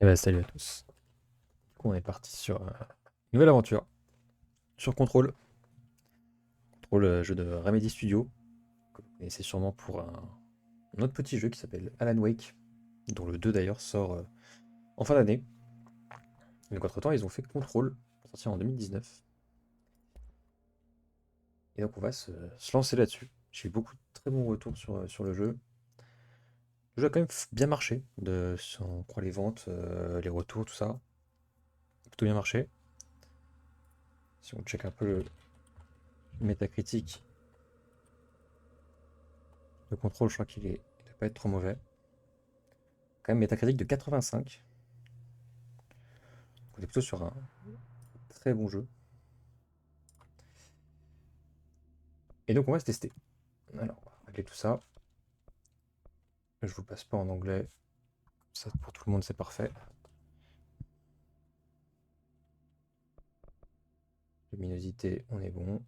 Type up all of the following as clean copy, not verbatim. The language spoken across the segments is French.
Et bah salut à tous. Du coup, on est parti sur une nouvelle aventure sur Control. Control, jeu de Remedy Studio, que vous connaissez sûrement pour un autre petit jeu qui s'appelle Alan Wake, dont le 2 d'ailleurs sort en fin d'année. Donc entre-temps, ils ont fait Control, sorti en 2019. Et donc on va se lancer là-dessus. J'ai eu beaucoup de très bons retours sur le jeu. Le jeu a quand même bien marché, si on croit les ventes, les retours, tout ça. Plutôt bien marché. Si on check un peu le métacritique de Control, je crois qu'il ne doit pas être trop mauvais. Quand même métacritique de 85. On est plutôt sur un très bon jeu. Et donc on va se tester. Alors, on va régler tout ça. Je vous passe pas en anglais. Ça pour tout le monde c'est parfait. Luminosité, on est bon.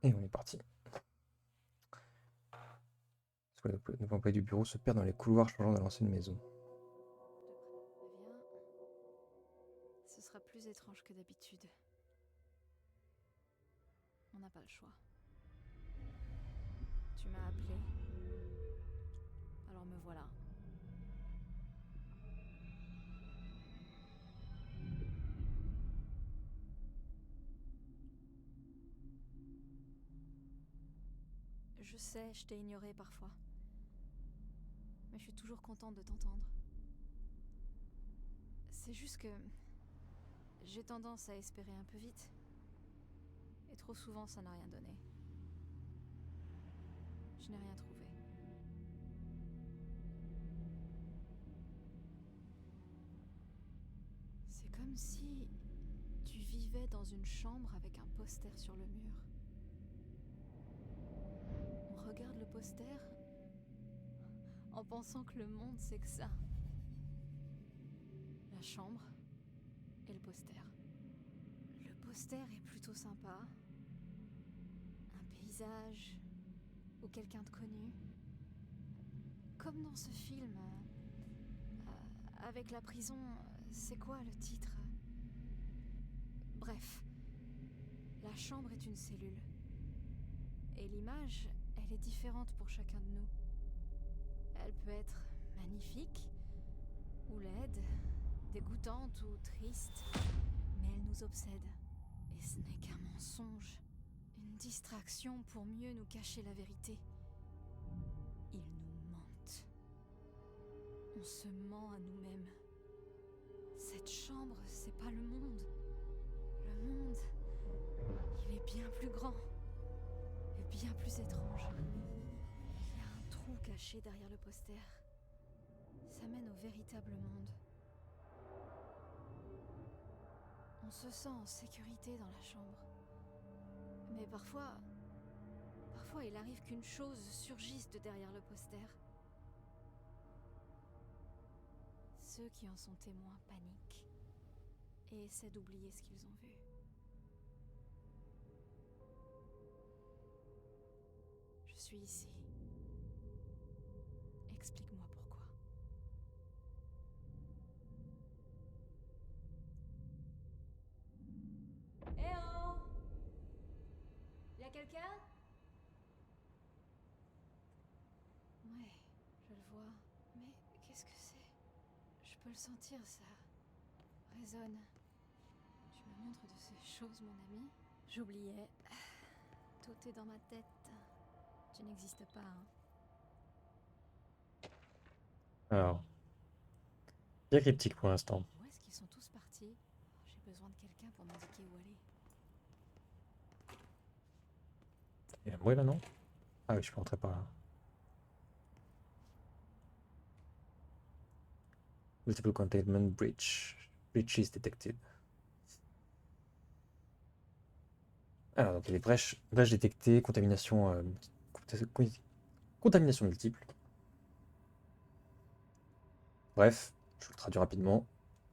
Et on est parti. Parce que nos employés du bureau se perdent dans les couloirs changeants de l'ancienne maison. Viens, ce sera plus étrange que d'habitude. On n'a pas le choix. Tu m'as appelé, alors me voilà. Je sais, je t'ai ignoré parfois. Mais je suis toujours contente de t'entendre. C'est juste que j'ai tendance à espérer un peu vite. Et trop souvent, ça n'a rien donné. Je n'ai rien trouvé. C'est comme si tu vivais dans une chambre avec un poster sur le mur. On regarde le poster en pensant que le monde c'est que ça. La chambre et le poster. Le poster est plutôt sympa. Un paysage ou quelqu'un de connu. Comme dans ce film, avec la prison, c'est quoi le titre? Bref, la chambre est une cellule. Et l'image, elle est différente pour chacun de nous. Elle peut être magnifique, ou laide, dégoûtante ou triste, mais elle nous obsède. Et ce n'est qu'un mensonge, une distraction pour mieux nous cacher la vérité. Ils nous mentent. On se ment à nous-mêmes. Cette chambre, c'est pas le monde. Le monde, il est bien plus grand et bien plus étrange. Il y a un trou caché derrière le poster. Ça mène au véritable monde. On se sent en sécurité dans la chambre. Mais parfois il arrive qu'une chose surgisse de derrière le poster. Ceux qui en sont témoins paniquent et essaient d'oublier ce qu'ils ont vu. Je suis ici. Explique-moi pourquoi. Eh oh! Y'a quelqu'un? Ouais, je le vois. Mais qu'est-ce que c'est? Je peux le sentir, ça résonne. Tu me montres de ces choses, mon ami? J'oubliais. Tout est dans ma tête. Tu n'existes pas, hein. Alors, bien cryptique pour l'instant. Où est-ce qu'ils sont tous partis? J'ai besoin de quelqu'un pour m'indiquer où aller. Il y a un bruit là, non? Ah oui, je peux rentrer par là. Multiple containment breach. Breaches detected. Alors, donc il y a des brèches détectées, contamination multiple. Bref, je vous le traduis rapidement.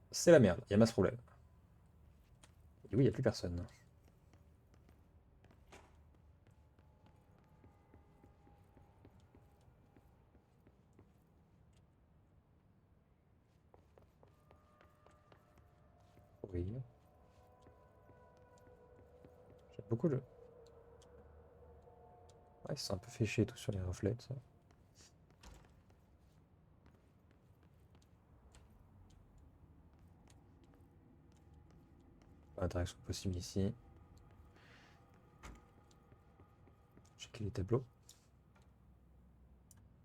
C'est la merde, il y a masse problème. Et oui, il n'y a plus personne. Oui. J'aime beaucoup le... Ouais, c'est un peu fait chier tout sur les reflets, ça. Pas d'interaction possible ici. Checker les tableaux.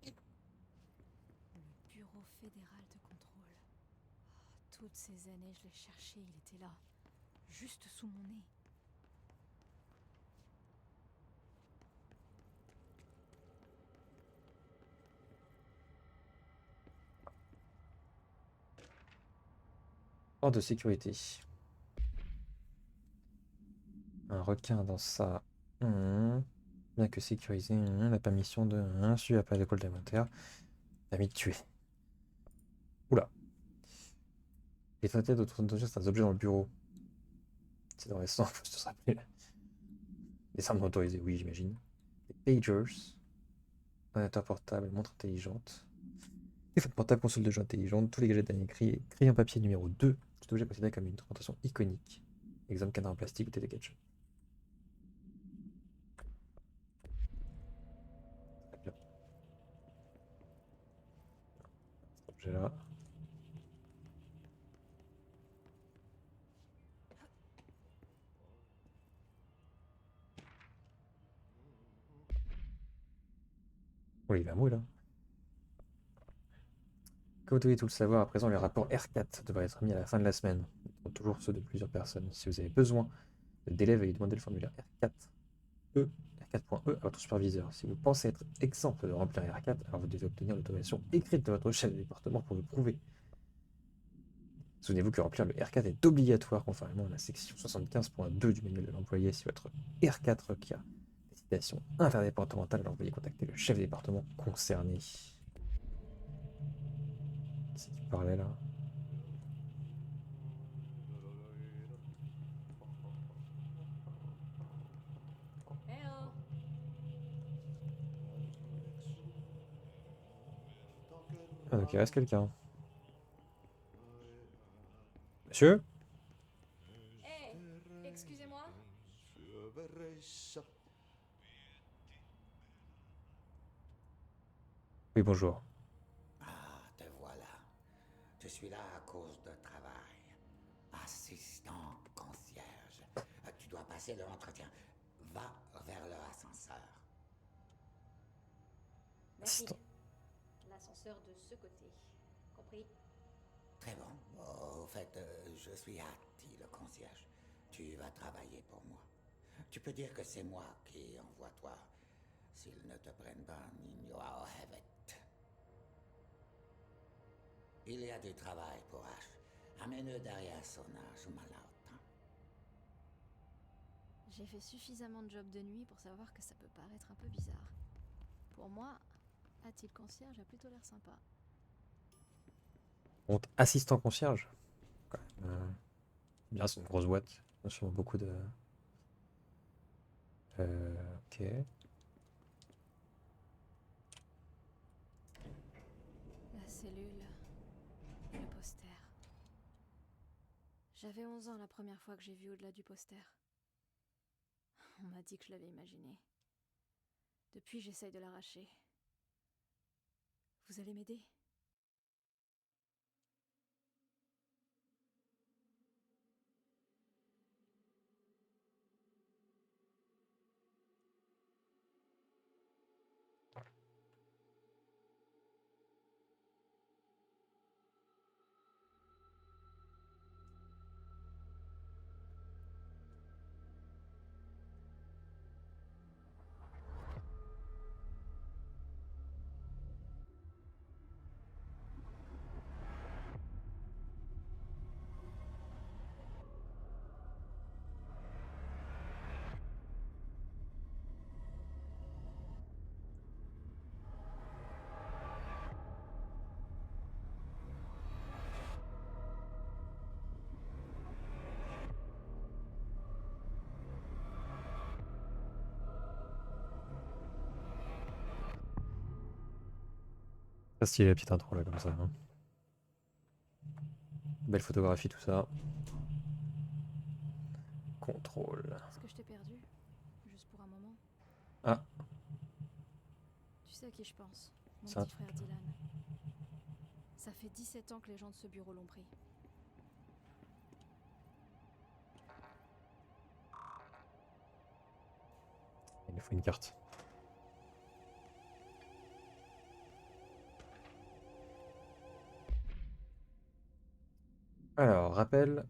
Le Bureau fédéral de contrôle. Toutes ces années, je l'ai cherché, il était là. Juste sous mon nez. Hors de sécurité. Un requin dans ça. Bien que sécurisé, la permission de suivi après l'école élémentaire. Permis de tuer. Oula. Les traités d'autorisation, c'est un objet dans le bureau. C'est dans les 100, faut se rappeler. Les armes autorisées, oui, j'imagine. Les pagers. Ordinateur portable, montre intelligente. Téléphone portable, console de jeu intelligente. Tous les gadgets d'un écrit. Crayon papier numéro 2. Cet objet est considéré comme une représentation iconique. Exemple, cadre en plastique ou télécatch. Très bien. Cet objet-là. Oui, il va mouiller là. Comme vous devez tout le savoir, à présent, le rapport R4 devrait être mis à la fin de la semaine. Toujours ceux de plusieurs personnes. Si vous avez besoin de délai, veuillez demander le formulaire R4E, R4.E à votre superviseur. Si vous pensez être exempt de remplir R4, alors vous devez obtenir l'autorisation écrite de votre chef de département pour le prouver. Souvenez-vous que remplir le R4 est obligatoire conformément à la section 75.2 du manuel de l'employé. Si votre R4 requiert des citations interdépartementales, alors veuillez contacter le chef de département concerné. C'est qui parlait là? Eh oh! Ah, donc il reste quelqu'un. Monsieur? Hey! Excusez-moi? Oui, bonjour. Ah, te voilà. Je suis là à cause de travail. Assistant concierge. Tu dois passer l'entretien. Va vers l'ascenseur. Merci. Assistant. L'ascenseur de ce côté. Compris? Très bon. Au fait, je suis Hattie, le concierge. Tu vas travailler pour moi. Tu peux dire que c'est moi qui envoie toi. S'ils ne te prennent pas, Nino Hevet. Il y a du travail pour H. Amène-le derrière son âge, malade. J'ai fait suffisamment de jobs de nuit pour savoir que ça peut paraître un peu bizarre. Pour moi, a-t-il concierge a plutôt l'air sympa. Compte assistant concierge. Quand même, bien, c'est une grosse boîte. Il y a sûrement beaucoup de. Ok. La cellule. Le poster. J'avais 11 ans la première fois que j'ai vu au-delà du poster. On m'a dit que je l'avais imaginé. Depuis, j'essaye de l'arracher. Vous allez m'aider? Pas stylé la petite intro là comme ça, hein. Belle photographie, tout ça. contrôle. Est-ce que je t'ai perdu? Juste pour un moment. Ah, Tu sais à qui je pense? Mon c'est un petit frère Dylan. Ça fait 17 ans que les gens de ce bureau l'ont pris. il nous faut une carte. Alors, rappel,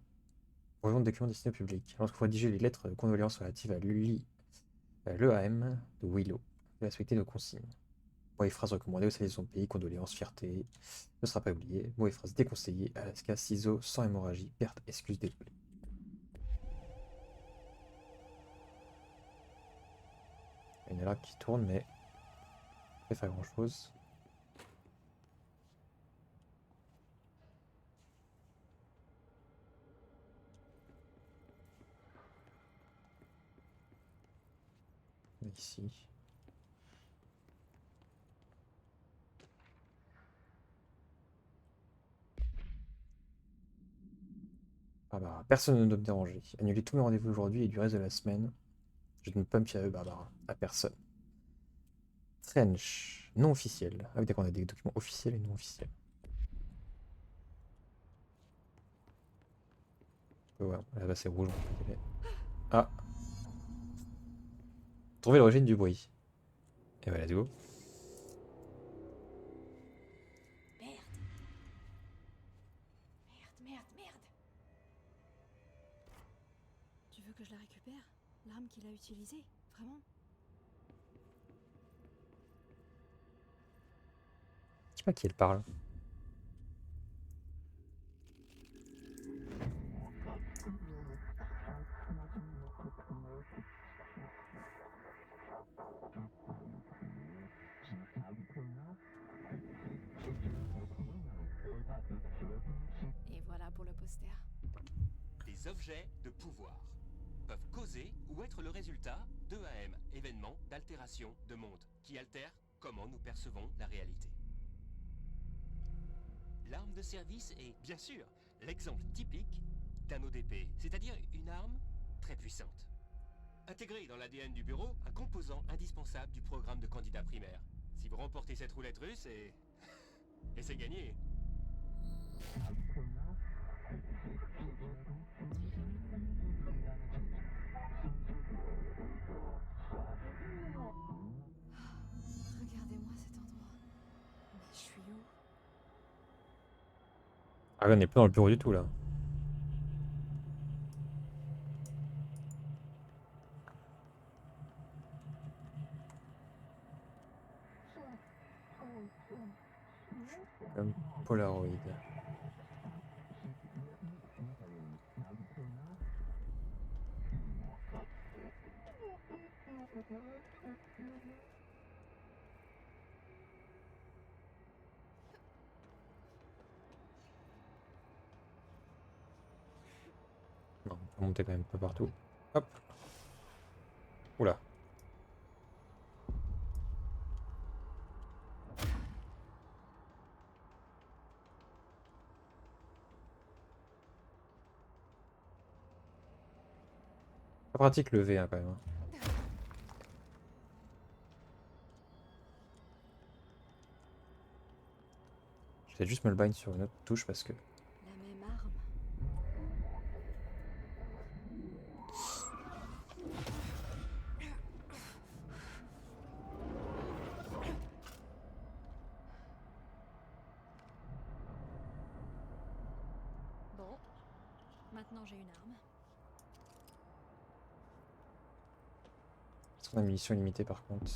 voyons des documents destinés au public. Lorsqu'il faut rédiger les lettres de condoléances relatives à l'EAM de Willow, et respecter nos consignes. Mots et phrases recommandées au service de son pays, condoléances, fierté, ne sera pas oublié. Mots et phrases déconseillés, Alaska, ciseaux, sans hémorragie, perte, excuse, désolé. Il y a une alarme qui tourne, mais pas faire grand chose. Ici. Barbara. Personne ne doit me déranger. Annulez tous mes rendez-vous aujourd'hui et du reste de la semaine. Je ne peux pas me fier à eux, Barbara. À personne. Trench. Non officiel. Ah oui, d'accord, on a des documents officiels et non officiels. Ouais, là-bas c'est rouge. Ah. Trouver l'origine du bruit. Et voilà, let's go. Merde. Merde. Tu veux que je la récupère? L'arme qu'il a utilisée? Vraiment? Je sais pas qui elle parle. Et voilà pour le poster. Les objets de pouvoir peuvent causer ou être le résultat d'EAM, événements d'altération de monde, qui altèrent comment nous percevons la réalité. L'arme de service est, bien sûr, l'exemple typique d'un ODP, c'est-à-dire une arme très puissante. Intégrée dans l'ADN du bureau, un composant indispensable du programme de candidat primaire. Si vous remportez cette roulette russe, et c'est gagné. Regardez-moi cet endroit. Mais je suis où? Ah ouais, on n'est pas dans le bureau du tout là. Comme Polaroid. Non, on peut monter quand même pas partout. Hop. Oula. Pas pratique le V hein, quand même. Hein. Je vais juste me le bind sur une autre touche parce que. La même arme. Bon, maintenant j'ai une arme. Est-ce qu'on a munitions limitées par contre?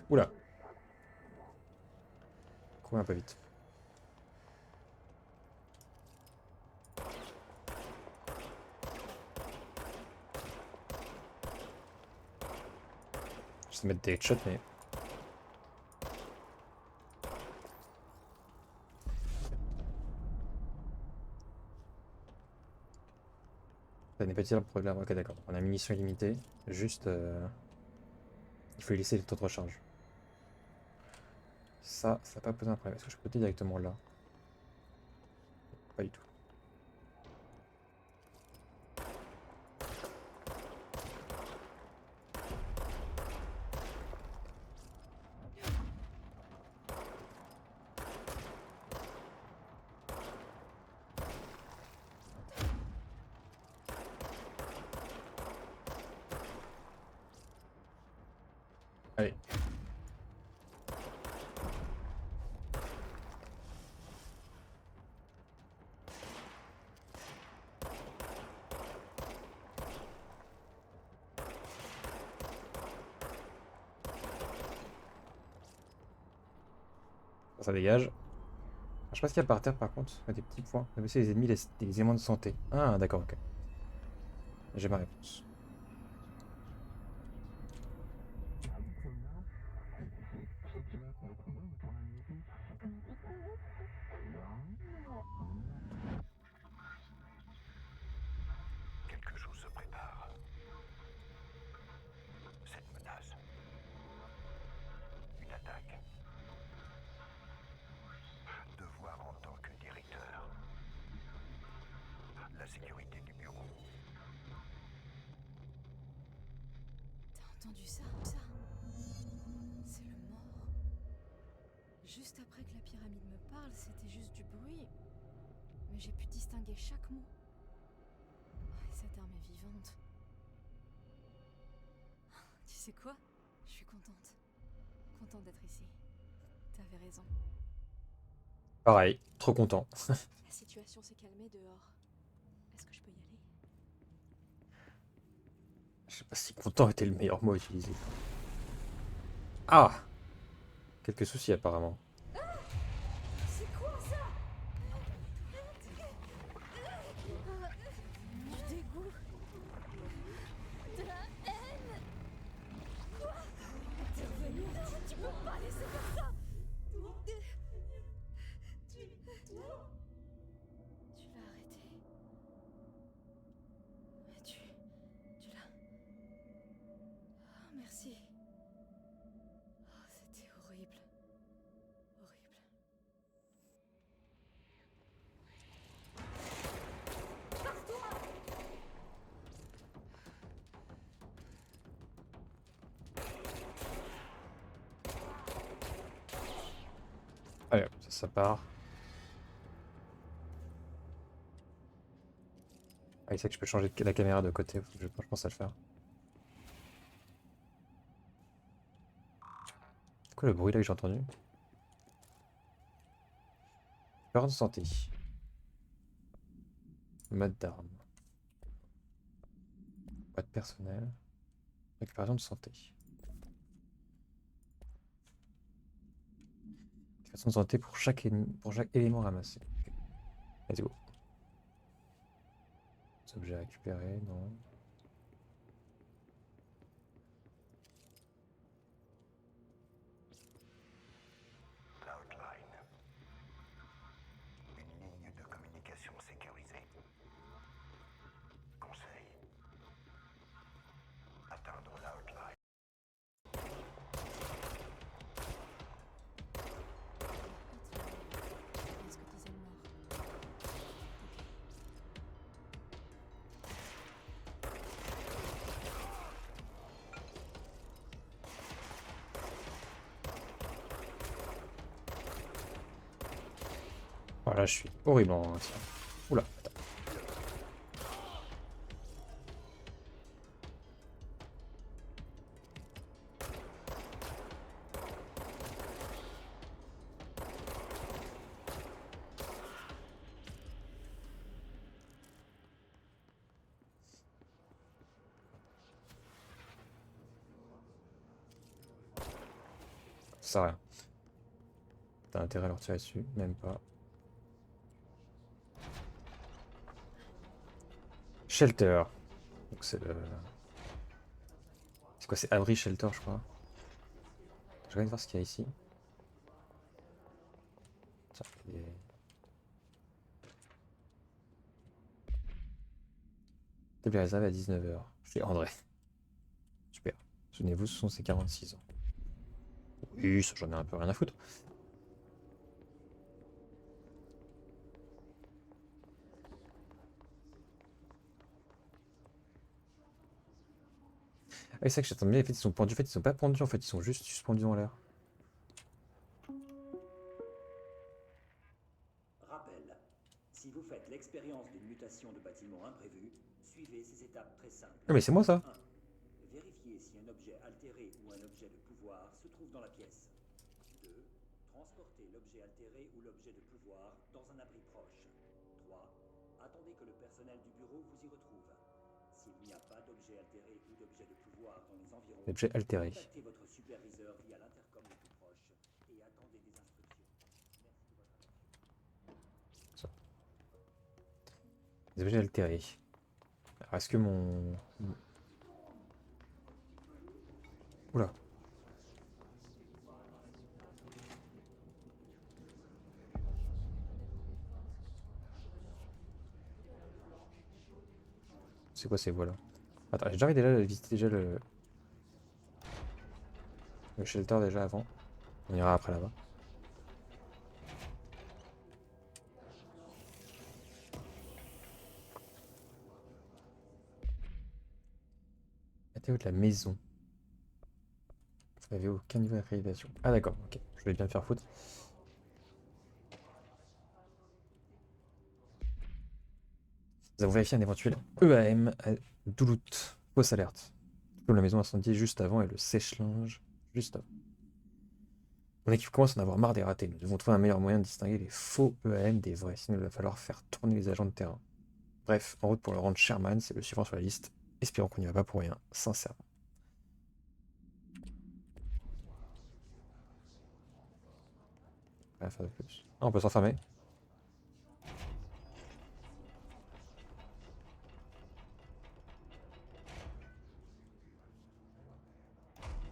Oula. Cours un peu vite. Je vais mettre des headshots mais. Ça n'est pas utile pour le problème. Ok d'accord. On a munitions illimitées. Juste. Il faut y laisser le temps de recharge. Ça va pas poser un problème. Est-ce que je peux sauter directement là? Pas du tout. Ça dégage. Je sais pas ce qu'il y a par terre par contre. Il y a des petits points. Vous savez, les ennemis, les éléments de santé. Ah, d'accord, ok. J'ai ma réponse. Quelque chose se prépare. Cette menace. Une attaque. Devoir en tant que directeur. La sécurité du bureau. T'as entendu ça? C'est le mort. Juste après que la pyramide me parle, c'était juste du bruit. Mais j'ai pu distinguer chaque mot. Oh, et cette arme est vivante. Tu sais quoi? Je suis contente. Contente d'être ici. T'avais raison. Pareil, trop content. La situation s'est calmée dehors. Est-ce que je peux y aller? Je sais pas si content était le meilleur mot à utiliser. Ah! Quelques soucis apparemment. C'est quoi ça? Du dégoût. De la haine. Quoi? T'es revenu? Tu peux pas laisser faire ça. Tu l'as arrêté. Mais tu l'as... Oh, merci. Oh, c'était horrible. Horrible. Allez, ça part. Ah, il sait que je peux changer la caméra de côté. Je pense à le faire. C'est quoi le bruit là que j'ai entendu? Peur de santé. Mode d'arme. Boîte personnelle. Récupération de santé. Récupération de santé pour chaque élément ramassé. Ok. Let's go. Des objets récupérés, non. L'outline. Une ligne de communication sécurisée. Conseil. Atteindre l'outline. Est-ce que disait le mort? Voilà, je suis horrible en tir. Oula, attends. Ça sert à rien. T'as intérêt à leur tirer dessus, même pas. Shelter. Donc c'est le... C'est quoi? C'est abri shelter, je crois. Je vais voir ce qu'il y a ici. Tiens, il y a des- Table réservé à 19h. Chez André. Super. Souvenez-vous, ce sont ses 46 ans. Oui, ça, j'en ai un peu rien à foutre. Ah, c'est ça que j'attendais. En fait, ils sont pendus. En fait, ils sont pas pendus. En fait, ils sont juste suspendus en l'air. Rappel. Si vous faites l'expérience d'une mutation de bâtiment imprévu, suivez ces étapes très simples. Ah, mais c'est moi ça. 1. Vérifiez si un objet altéré ou un objet de pouvoir se trouve dans la pièce. 2. Transportez l'objet altéré ou l'objet de pouvoir dans un abri proche. 3. Attendez que le personnel du bureau vous y retrouve. S'il n'y a pas d'objet altéré ou d'objet de pouvoir dans les environs, Objet altéré. contactez votre superviseur via l'intercom le plus proche et attendez des instructions. Des objets altérés. Alors, est-ce que mon... Oula. C'est quoi ces voies-là? Attends, j'ai déjà envie déjà de visiter déjà le shelter déjà avant. On ira après là-bas. Météo de la maison. Vous n'avez aucun niveau d'accréditation. Ah d'accord, ok. Je vais bien me faire foutre. Nous avons vérifié un éventuel EAM à Duluth. Fausse alerte. Comme la maison incendiée juste avant et le sèche-linge juste avant. Mon équipe commence à en avoir marre des ratés. Nous devons trouver un meilleur moyen de distinguer les faux EAM des vrais. Sinon, il va falloir faire tourner les agents de terrain. Bref, en route pour le rendre Sherman, c'est le suivant sur la liste. Espérons qu'on n'y va pas pour rien, sincèrement. Rien à faire de plus. Ah, on peut s'enfermer.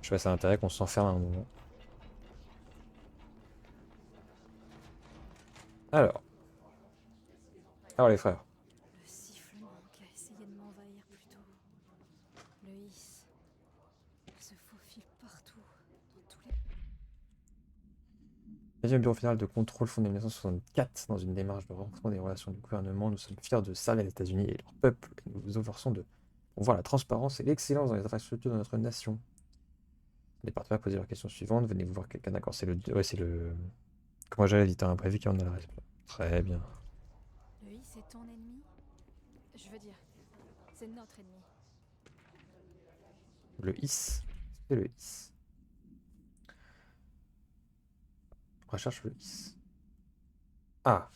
Je sais pas, ça a intérêt qu'on s'enferme à un moment. Alors les frères. Le sifflement qui a essayé de m'envahir plus tôt. Le hisse. Il se faufile partout, dans tous les... 9e bureau fédéral de contrôle fondé en 1964 dans une démarche de renforcement des relations du gouvernement. Nous sommes fiers de servir les États-Unis et leur peuple et nous vous efforçons de voir la transparence et l'excellence dans les infrastructures de notre nation. Les partenaires poser leurs questions suivantes. Venez-vous voir quelqu'un d'accord? C'est le... Ouais, c'est le... Comment j'allais l'éditeur imprévu qui en a la réponse. Très bien. Le hisse est ton ennemi? Je veux dire, c'est notre ennemi. Le hisse. C'est le hisse. Recherche le hisse. Ah,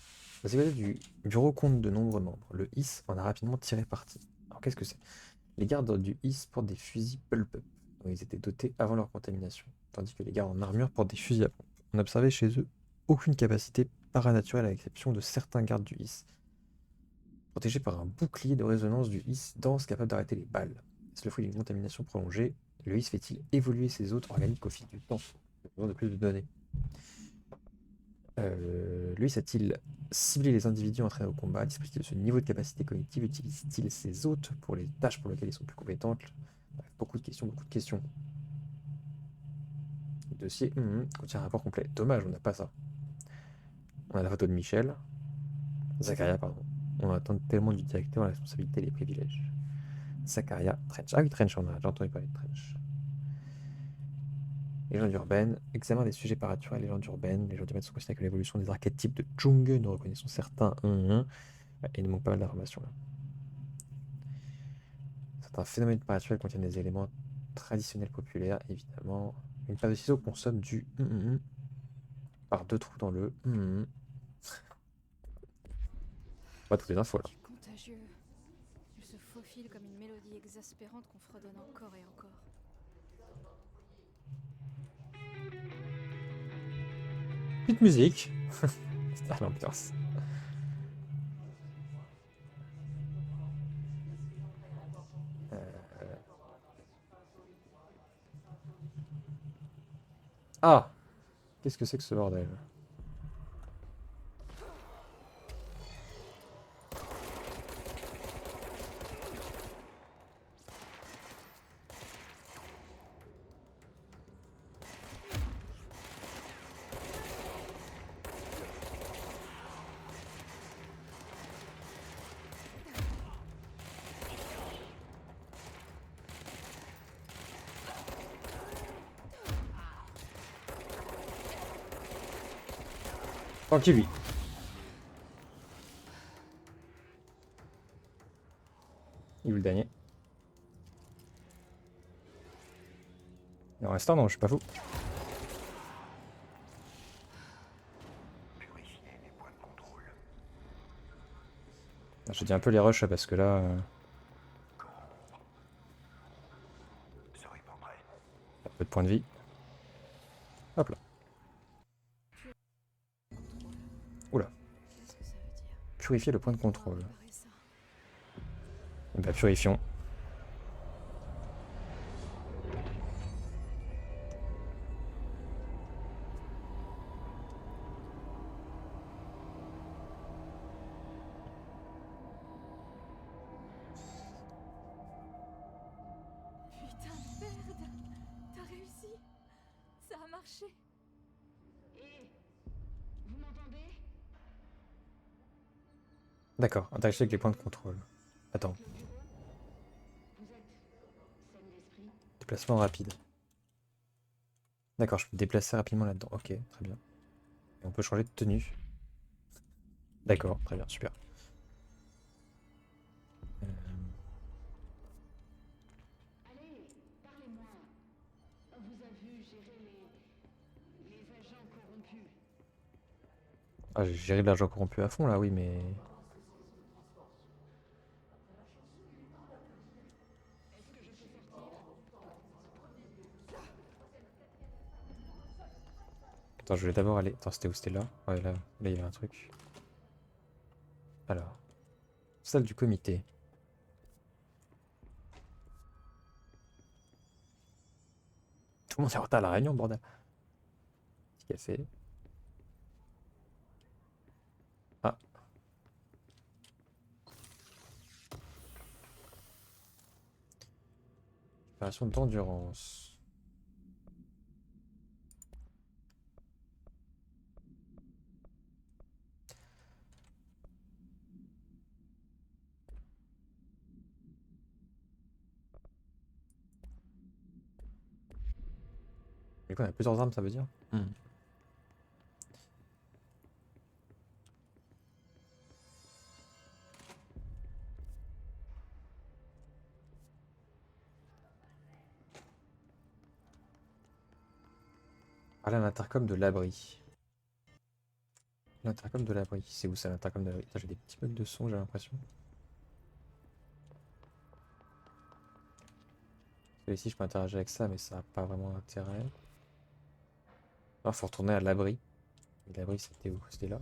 la sécurité du bureau compte de nombreux membres. Le hisse en a rapidement tiré parti. Alors qu'est-ce que c'est? Les gardes du hisse portent des fusils pulp-up, dont ils étaient dotés avant leur contamination, tandis que les gardes en armure portent des fusils à pompe. On n'observait chez eux aucune capacité paranormale à l'exception de certains gardes du hisse, protégés par un bouclier de résonance du hisse dense capable d'arrêter les balles. Est-ce le fruit d'une contamination prolongée? Le hisse fait-il évoluer ses hôtes organiques au fil du temps? Il a besoin de plus de données. Lui, a-t-il ciblé les individus entraînés au combat? Dispose-t-il de ce niveau de capacité cognitive? Utilise-t-il ses hôtes pour les tâches pour lesquelles ils sont plus compétents? Bref, beaucoup de questions, beaucoup de questions. Le dossier contient un rapport complet. Dommage, on n'a pas ça. On a la photo de Michel. Zacharia, pardon. On attend tellement du directeur la responsabilité et les privilèges. Zacharia, Trench. Ah oui, Trench, on a déjà entendu parler de Trench. Légende urbaine, examen des sujets paraturels, légende urbaine. Les gens du maître sont considérés que l'évolution des archétypes de Jung. Nous reconnaissons certains. Et il nous manque pas mal d'informations là. Certains phénomènes paraturels contiennent des éléments traditionnels populaires, évidemment. Une paire de ciseaux consomme du par 2 trous dans le. Pas toutes les infos là. Du contagieux. Il se faufile comme une mélodie exaspérante qu'on fredonne encore et encore. Petite musique. Ah l'ambiance. Ah! Qu'est-ce que c'est que ce bordel? Tranquille lui. Il est où le dernier? Il en reste un, non, je suis pas fou. Purifier les points de contrôle. Je dis un peu les rushs parce que là, Se répandrait. un peu de points de vie. Hop là. Oula. Qu'est-ce que ça veut dire? Purifier le point de contrôle. Préparer ça. Et bah purifions. Putain de merde. T'as réussi. Ça a marché. Hé, vous m'entendez? D'accord, interagir avec les points de contrôle. Attends, Le bureau? Vous êtes saine d'esprit? déplacement rapide. D'accord, je peux me déplacer rapidement là-dedans. Ok, très bien. Et on peut changer de tenue. D'accord, très bien, super. Euh, Allez, parlez-moi. On vous a vu gérer les agents corrompus. Ah, j'ai géré de l'argent corrompu à fond là, oui, mais... Est-ce que je peux sortir? Attends, je voulais d'abord aller... Attends, c'était où? C'était là? Ouais, là, il y avait un truc. Alors, salle du comité. Tout le monde est en retard à la réunion, bordel. Petit café. Ah, opération d'endurance. Du coup, on a plusieurs armes, ça veut dire? Parler à l'intercom de l'abri. L'intercom de l'abri. C'est où ça, l'intercom de l'abri? Putain, j'ai des petits bugs de son, j'ai l'impression. Parce que ici, je peux interagir avec ça, mais ça n'a pas vraiment d'intérêt. Il faut retourner à l'abri. Et l'abri, c'était où? C'était là?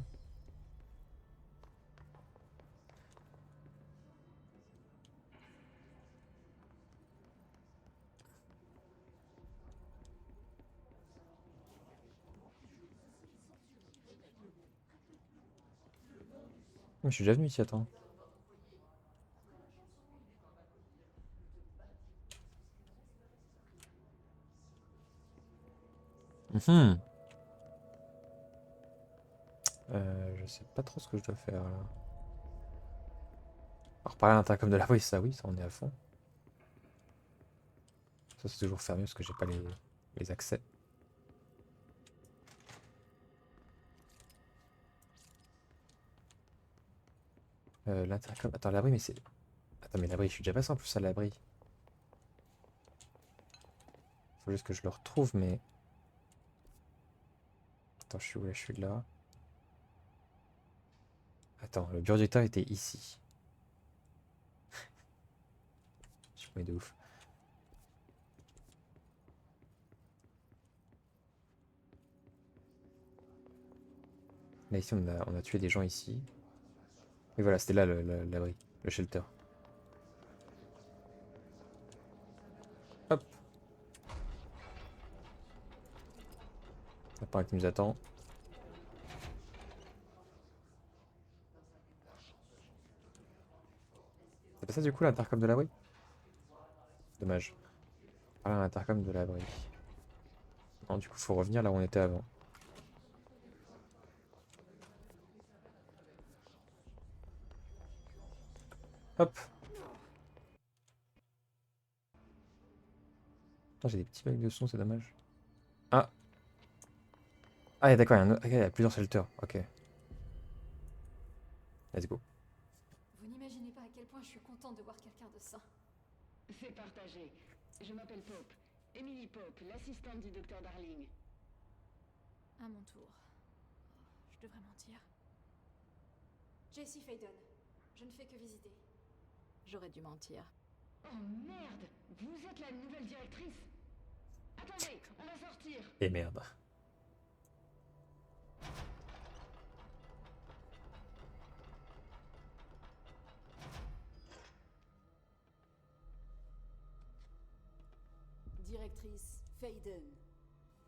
Mais je suis déjà venu ici, attends. Mhm. Je sais pas trop ce que je dois faire là. Alors, parler à l'intercom de l'abri, ça oui, ça on est à fond. Ça c'est toujours fermé parce que j'ai pas les accès. L'intercom. Attends, l'abri, mais c'est. Attends, mais l'abri, je suis déjà passé en plus à l'abri. Faut juste que je le retrouve, mais. Attends, je suis où là? Je suis là. Attends, le bureau d'état était ici. Je suis paumé de ouf. Là, ici, on a tué des gens ici. Et voilà, c'était là l'abri, le shelter. Hop, ça paraît qui nous attend. C'est pas ça du coup l'intercom de l'abri? Dommage. Parler à l'intercom de l'abri. Non, du coup, faut revenir là où on était avant. Hop. Putain, j'ai des petits bugs de son, c'est dommage. Ah. Ah, ouais, d'accord, ok, il y a plusieurs shelters. Ok. Let's go. Vous n'imaginez pas à quel point je suis contente de voir quelqu'un de sain. C'est partagé. Je m'appelle Pope. Emily Pope, l'assistante du docteur Darling. À mon tour. Je devrais mentir. Jessie Faden. Je ne fais que visiter. J'aurais dû mentir. Oh merde! Vous êtes la nouvelle directrice? Attendez, on va sortir! Et merde. directrice Faden.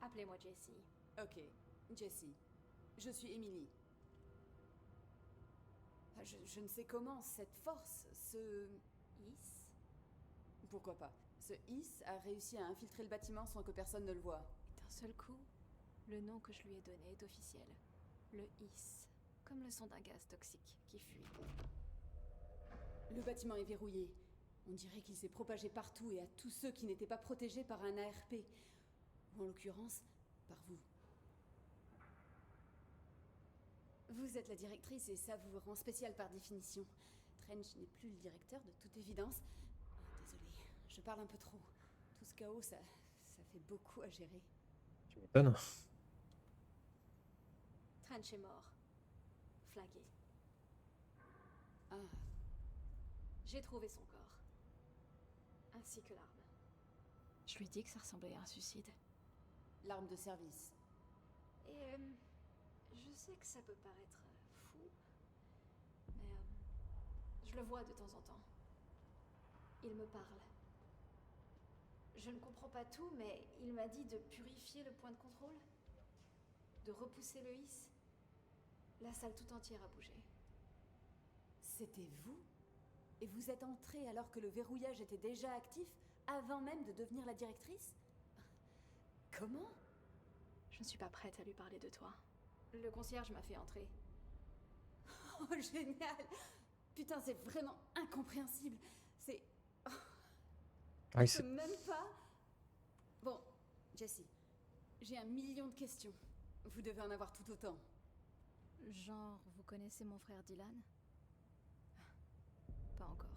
Appelez-moi Jessie. Ok, Jessie. Je suis Emily. Je ne sais comment cette force, ce... Is? Pourquoi pas? Ce Is a réussi à infiltrer le bâtiment sans que personne ne le voie. D'un seul coup, le nom que je lui ai donné est officiel. Le Is. Comme le son d'un gaz toxique qui fuit. Le bâtiment est verrouillé. On dirait qu'il s'est propagé partout et à tous ceux qui n'étaient pas protégés par un ARP. Ou en l'occurrence, par vous. Vous êtes la directrice et ça vous rend spécial par définition. Trench n'est plus le directeur, de toute évidence. Désolée, je parle un peu trop. Tout ce chaos, ça fait beaucoup à gérer. Tu m'étonnes. Trench est mort. Flingué. Ah, J'ai trouvé son corps. Ainsi que l'arme. Je lui dis que ça ressemblait à un suicide. l'arme de service. Et je sais que ça peut paraître fou, mais je le vois de temps en temps. Il me parle. Je ne comprends pas tout, mais il m'a dit de purifier le point de contrôle, de repousser le Is. La salle tout entière a bougé. C'était vous? Et vous êtes entrée alors que le verrouillage était déjà actif, avant même de devenir la directrice? Comment? Je ne suis pas prête à lui parler de toi. Le concierge m'a fait entrer. Oh, génial! Putain, c'est vraiment incompréhensible. C'est... Ah, Je peux même pas... Bon, Jessie, j'ai 1 million de questions. Vous devez en avoir tout autant. Genre, vous connaissez mon frère Dylan? Pas encore.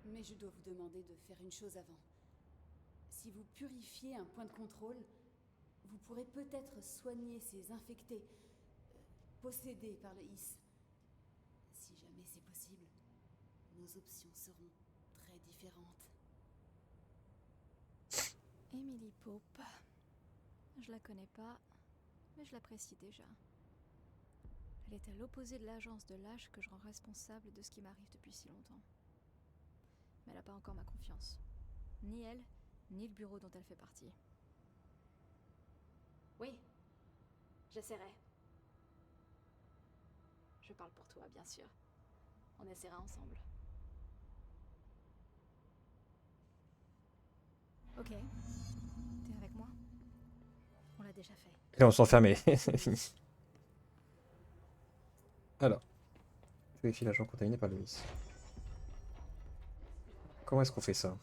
Mais je dois vous demander de faire une chose avant. Si vous purifiez un point de contrôle, vous pourrez peut-être soigner ces infectés, possédés par le Is. Si jamais c'est possible, nos options seront très différentes. Emily Pope. Je la connais pas, mais je l'apprécie déjà. Elle est à l'opposé de l'agence de lâche que je rends responsable de ce qui m'arrive depuis si longtemps. Mais elle n'a pas encore ma confiance. Ni elle, ni le bureau dont elle fait partie. Oui, j'essaierai. Je parle pour toi, bien sûr. On essaiera ensemble. Ok. T'es avec moi? On l'a déjà fait. Et là, on s'enferme et c'est fini. Alors, vérifier l'agent contaminé par le Is. Comment est-ce qu'on fait ça?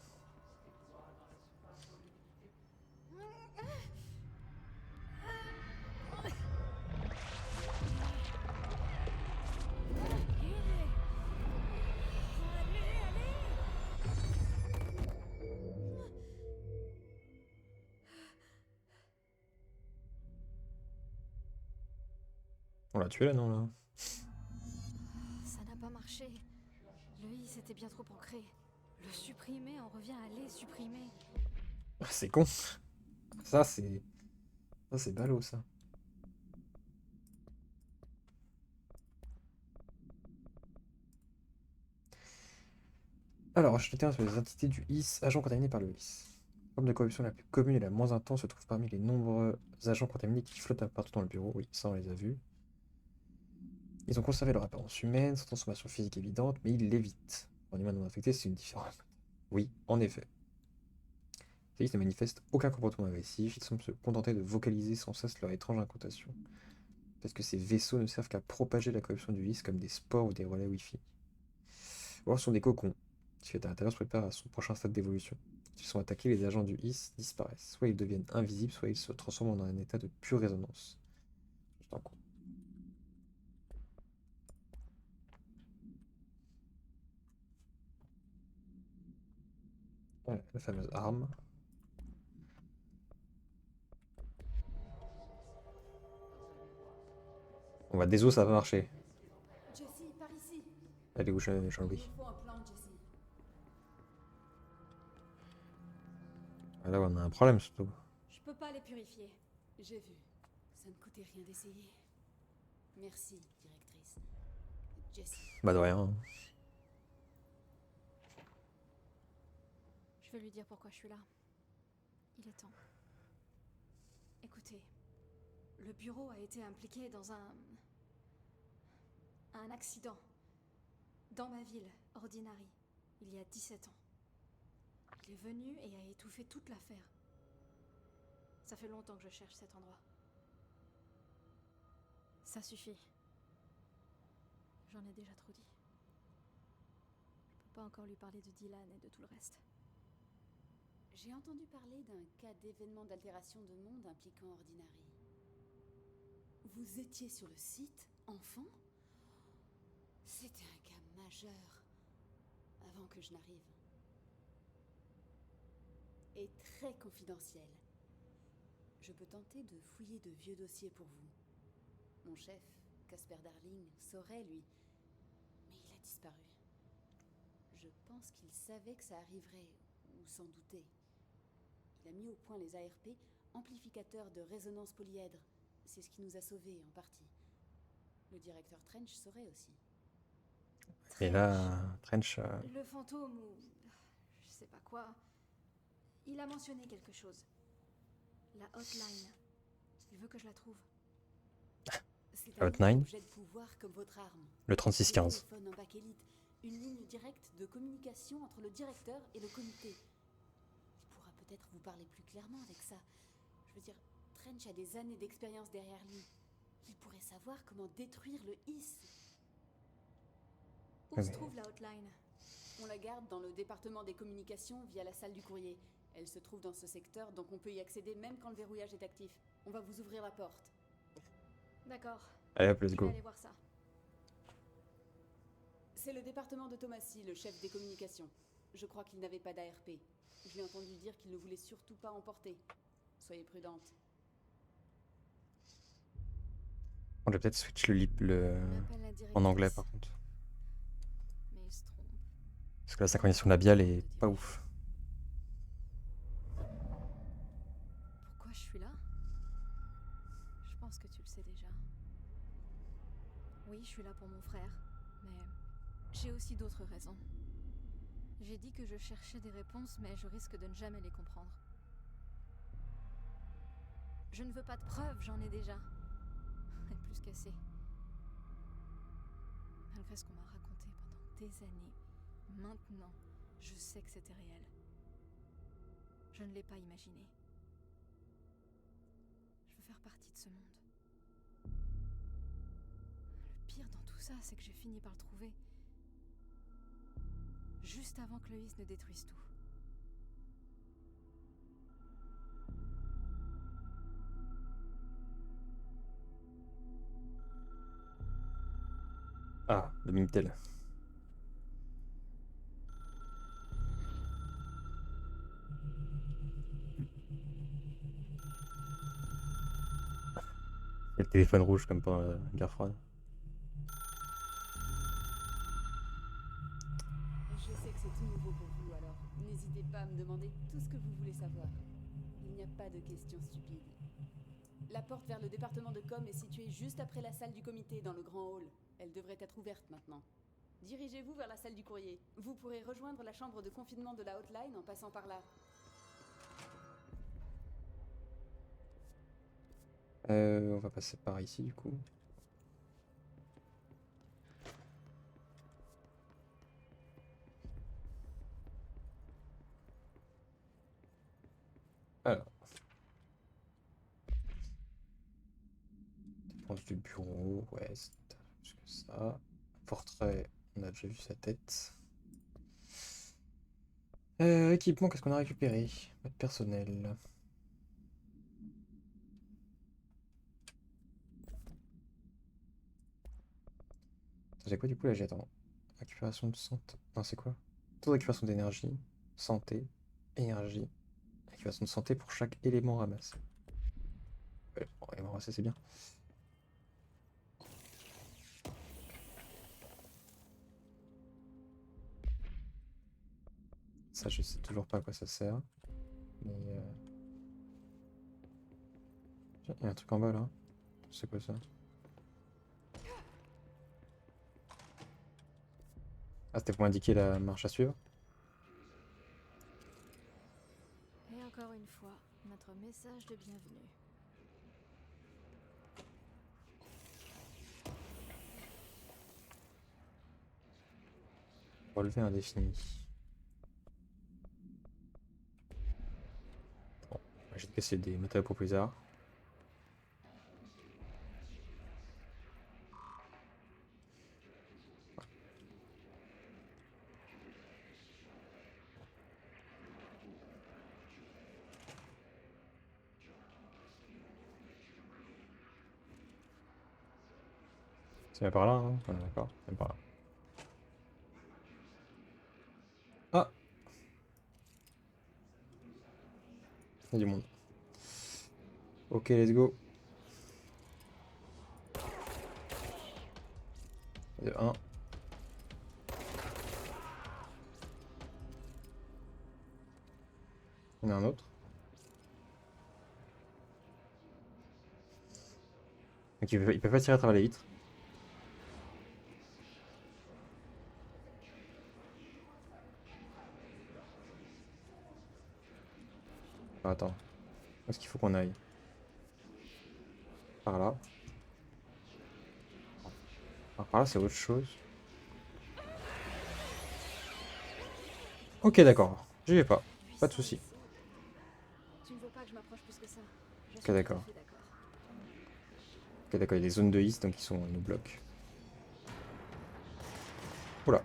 On l'a tué là, non là? Ça n'a pas marché. Le Is était bien trop ancré. Le supprimer, on revient à les supprimer. C'est con. Ça, c'est ballot, ça. Alors, je termine sur les entités du Is, agents contaminés par le Is. La forme de corruption la plus commune et la moins intense se trouve parmi les nombreux agents contaminés qui flottent un peu partout dans le bureau. Oui, ça, on les a vus. Ils ont conservé leur apparence humaine, sans transformation physique évidente, mais ils l'évitent. En humain non infecté, c'est une différence. Oui, en effet. Ces Is ne manifestent aucun comportement agressif, ils semblent se contenter de vocaliser sans cesse leur étrange incantation. Peut-être que ces vaisseaux ne servent qu'à propager la corruption du Is comme des spores ou des relais Wi-Fi. Ou alors ce sont des cocons, ce qui est à l'intérieur se prépare à son prochain stade d'évolution. Quand ils sont attaqués, les agents du Is disparaissent. Soit ils deviennent invisibles, soit ils se transforment en un état de pure résonance. Juste en cours. Voilà, la fameuse arme. On va des os, ça va marcher. Jessie, par ici. Elle est où, Il Jean-Louis? nous faut un plan, Jessie. Ah, là, on a un problème surtout. Je peux pas les purifier. J'ai vu. Ça ne coûtait rien d'essayer. Merci, directrice. Jessie. Bah, de rien. Je vais lui dire pourquoi je suis là. Il est temps. Écoutez, le bureau a été impliqué dans un accident. Dans ma ville, Ordinary, il y a 17 ans. Il est venu et a étouffé toute l'affaire. Ça fait longtemps que je cherche cet endroit. Ça suffit. J'en ai déjà trop dit. Je peux pas encore lui parler de Dylan et de tout le reste. J'ai entendu parler d'un cas d'événement d'altération de monde impliquant Ordinary. Vous étiez sur le site, enfant? C'était un cas majeur, avant que je n'arrive. Et très confidentiel. Je peux tenter de fouiller de vieux dossiers pour vous. Mon chef, Casper Darling, saurait, lui. Mais il a disparu. Je pense qu'il savait que ça arriverait, ou s'en doutait. Il a mis au point les ARP, amplificateurs de résonance polyèdre. C'est ce qui nous a sauvés, en partie. Le directeur Trench saurait aussi. Et là, Trench... Le fantôme ou... je sais pas quoi... Il a mentionné quelque chose. La hotline. Il veut que je la trouve. C'est La un hotline. objet de pouvoir comme votre arme. Le 3615. Un téléphone en bakélite. Une ligne directe de communication entre le directeur et le comité. Il pourra peut-être vous parler plus clairement avec ça. Je veux dire, Trench a des années d'expérience derrière lui. Il pourrait savoir comment détruire le IS. Où se trouve la hotline? On la garde dans le département des communications via la salle du courrier. Elle se trouve dans ce secteur, donc on peut y accéder même quand le verrouillage est actif. On va vous ouvrir la porte. D'accord. Allez hop, let's Je go. vais aller voir ça. C'est le département de Thomasy, le chef des communications. Je crois qu'il n'avait pas d'ARP. Je l'ai entendu dire qu'il ne voulait surtout pas emporter. Soyez prudente. On va peut-être switch le On appelle la directrice. en anglais par contre. Mais il se trompe. Parce que la synchronisation labiale est pas ouf. Pourquoi je suis là? Je pense que tu le sais déjà. Oui, je suis là pour mon frère, mais j'ai aussi d'autres raisons. J'ai dit que je cherchais des réponses, mais je risque de ne jamais les comprendre. Je ne veux pas de preuves, j'en ai déjà. Et plus qu'assez. Malgré ce qu'on m'a raconté pendant des années, maintenant, je sais que c'était réel. Je ne l'ai pas imaginé. Je veux faire partie de ce monde. Le pire dans tout ça, c'est que j'ai fini par le trouver. Juste avant que le IS ne détruise tout. Ah, de Minitel. Et le téléphone rouge comme pour guerre froide. Je sais que c'est tout nouveau pour vous, alors n'hésitez pas à me demander tout ce que vous voulez savoir. Il n'y a pas de questions stupides. La porte vers le département de com est située juste après la salle du comité dans le grand hall. Elle devrait être ouverte maintenant. Dirigez-vous vers la salle du courrier. Vous pourrez rejoindre la chambre de confinement de la hotline en passant par là. On va passer par ici du coup. Alors. Dépense du bureau, ouais, c'est plus que ça. Portrait, on a déjà vu sa tête. Équipement, qu'est-ce qu'on a récupéré? Mode personnel. C'est quoi du coup là? J'attends. Récupération de santé. Non, c'est quoi? Taux de récupération d'énergie, santé, énergie. Récupération de santé pour chaque élément ramassé. Ouais, bon, élément ramassé, c'est bien. Ça, je sais toujours pas à quoi ça sert. Mais. Tiens, il y a un truc en bas là. C'est quoi ça? Ah, c'était pour indiquer la marche à suivre. Et encore une fois notre message de bienvenue. Relevé indéfini. Bon, j'ai que c'est des matériaux propriétaires. C'est bien par là, hein? Ouais, d'accord, c'est bien par là. Ah! Il y a du monde. Ok, let's go. De 1. Il y en a un autre. Donc il peut pas tirer à travers les vitres. Ah, attends. Où est-ce qu'il faut qu'on aille? Par là. Ah, par là, c'est autre chose. Ok, d'accord. J'y vais pas. Pas de soucis. Tu ne veux pas que je m'approche plus que ça. Je Ok, suis tout à d'accord. fait d'accord. Ok, d'accord, il y a des zones de hit, donc ils nous bloquent. Oula.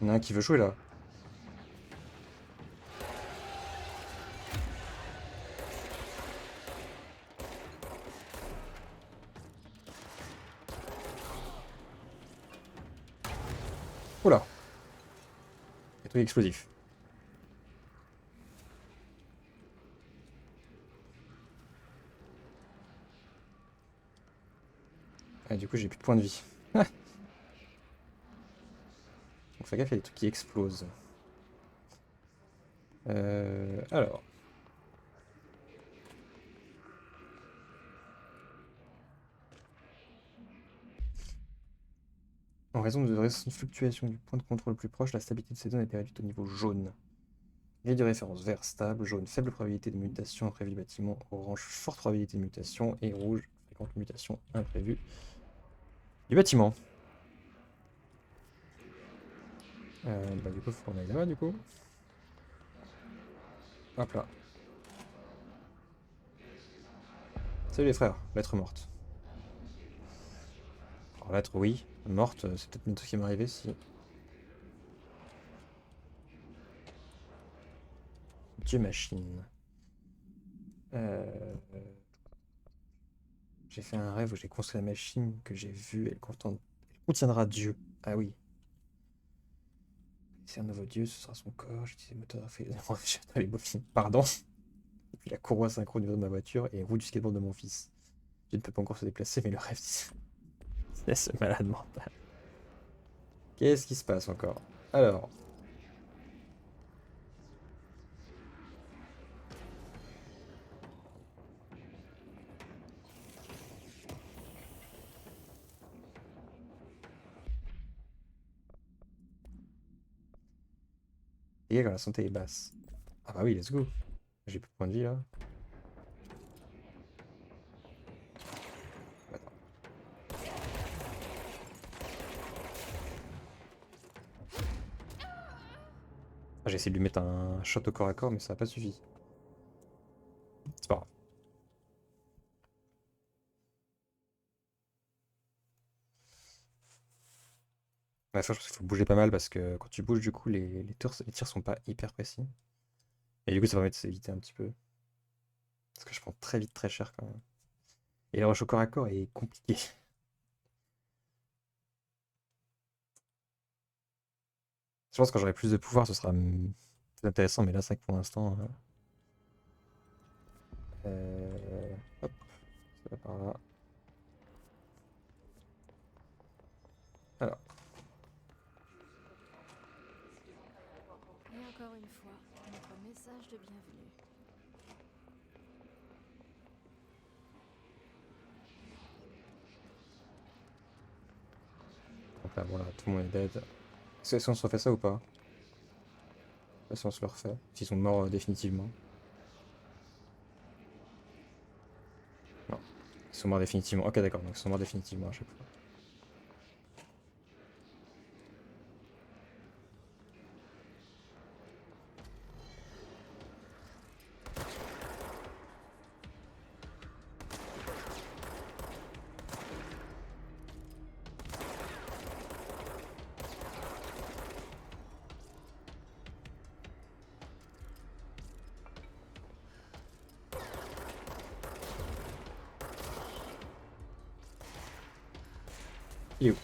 Il y en a un qui veut jouer là. Oula. Il y a tout explosif. Ah, du coup, j'ai plus de points de vie. Donc, fais gaffe, il y a des trucs qui explosent. Alors. En raison de récentes fluctuations du point de contrôle le plus proche, la stabilité de ces zones a été réduite au niveau jaune. Grille de référence vert stable, jaune faible probabilité de mutation imprévue du bâtiment, orange forte probabilité de mutation et rouge fréquente mutation imprévue du bâtiment. Bah du coup faut qu'on aille là-bas du coup. Hop là. Salut les frères, lettre morte. Alors lettre oui, morte, c'est peut-être bientôt qui m'est arrivé si... Dieu machine. Euh... J'ai fait un rêve où j'ai construit la machine que j'ai vue, elle contiendra Dieu. Ah oui. C'est un nouveau Dieu, ce sera son corps, j'utilise le moteur les bobines, pardon. Et puis la courroie synchro au niveau de ma voiture et une roue du skateboard de mon fils. Dieu ne peut pas encore se déplacer, mais le rêve c'est ce malade mental. Qu'est-ce qui se passe encore? Alors. Et quand la santé est basse. Ah bah oui, let's go. J'ai plus de points de vie là. Attends. Ah, j'ai essayé de lui mettre un shot au corps à corps, mais ça n'a pas suffi. C'est pas grave. Ouais, je pense qu'il faut bouger pas mal parce que quand tu bouges, du coup, les tirs sont pas hyper précis. Et du coup, ça va permettre de s'éviter un petit peu. Parce que je prends très vite très cher quand même. Et le rush au corps à corps est compliqué. Je pense que quand j'aurai plus de pouvoir, ce sera plus intéressant, mais là, c'est vrai que pour l'instant. Hop, ça va par là. Alors. Et Encore une fois, notre message de bienvenue. Donc là, voilà, tout le monde est dead. Est-ce qu'on se refait ça ou pas? Là, si on se le refait. S'ils sont morts définitivement. Non. Ils sont morts définitivement. Ok, d'accord, donc ils sont morts définitivement à chaque fois. Il est où?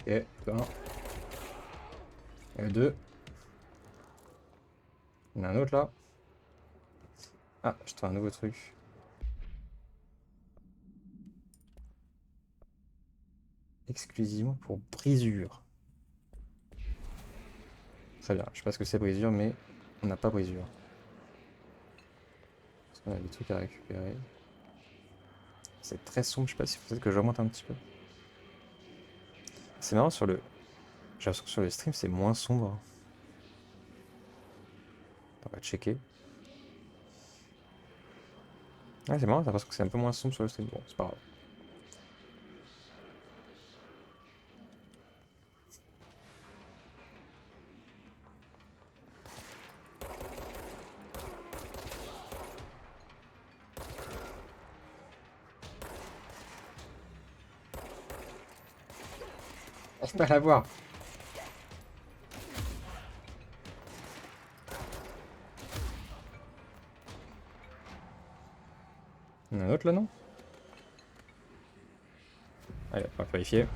Ok, un. Et deux. Il y en a un autre là. Ah, je trouve un nouveau truc. Exclusivement pour brisure. Très bien, je sais pas ce que c'est brisure, mais on n'a pas brisure. Parce qu'on a des trucs à récupérer. C'est très sombre, je sais pas si peut-être que j'augmente un petit peu. C'est marrant sur le. J'ai l'impression que sur le stream c'est moins sombre. On va checker. Ouais, c'est marrant, j'ai l'impression que c'est un peu moins sombre sur le stream. Bon, c'est pas grave. Je peux pas la voir. Il y en a un autre là, non? Allez, on va vérifier.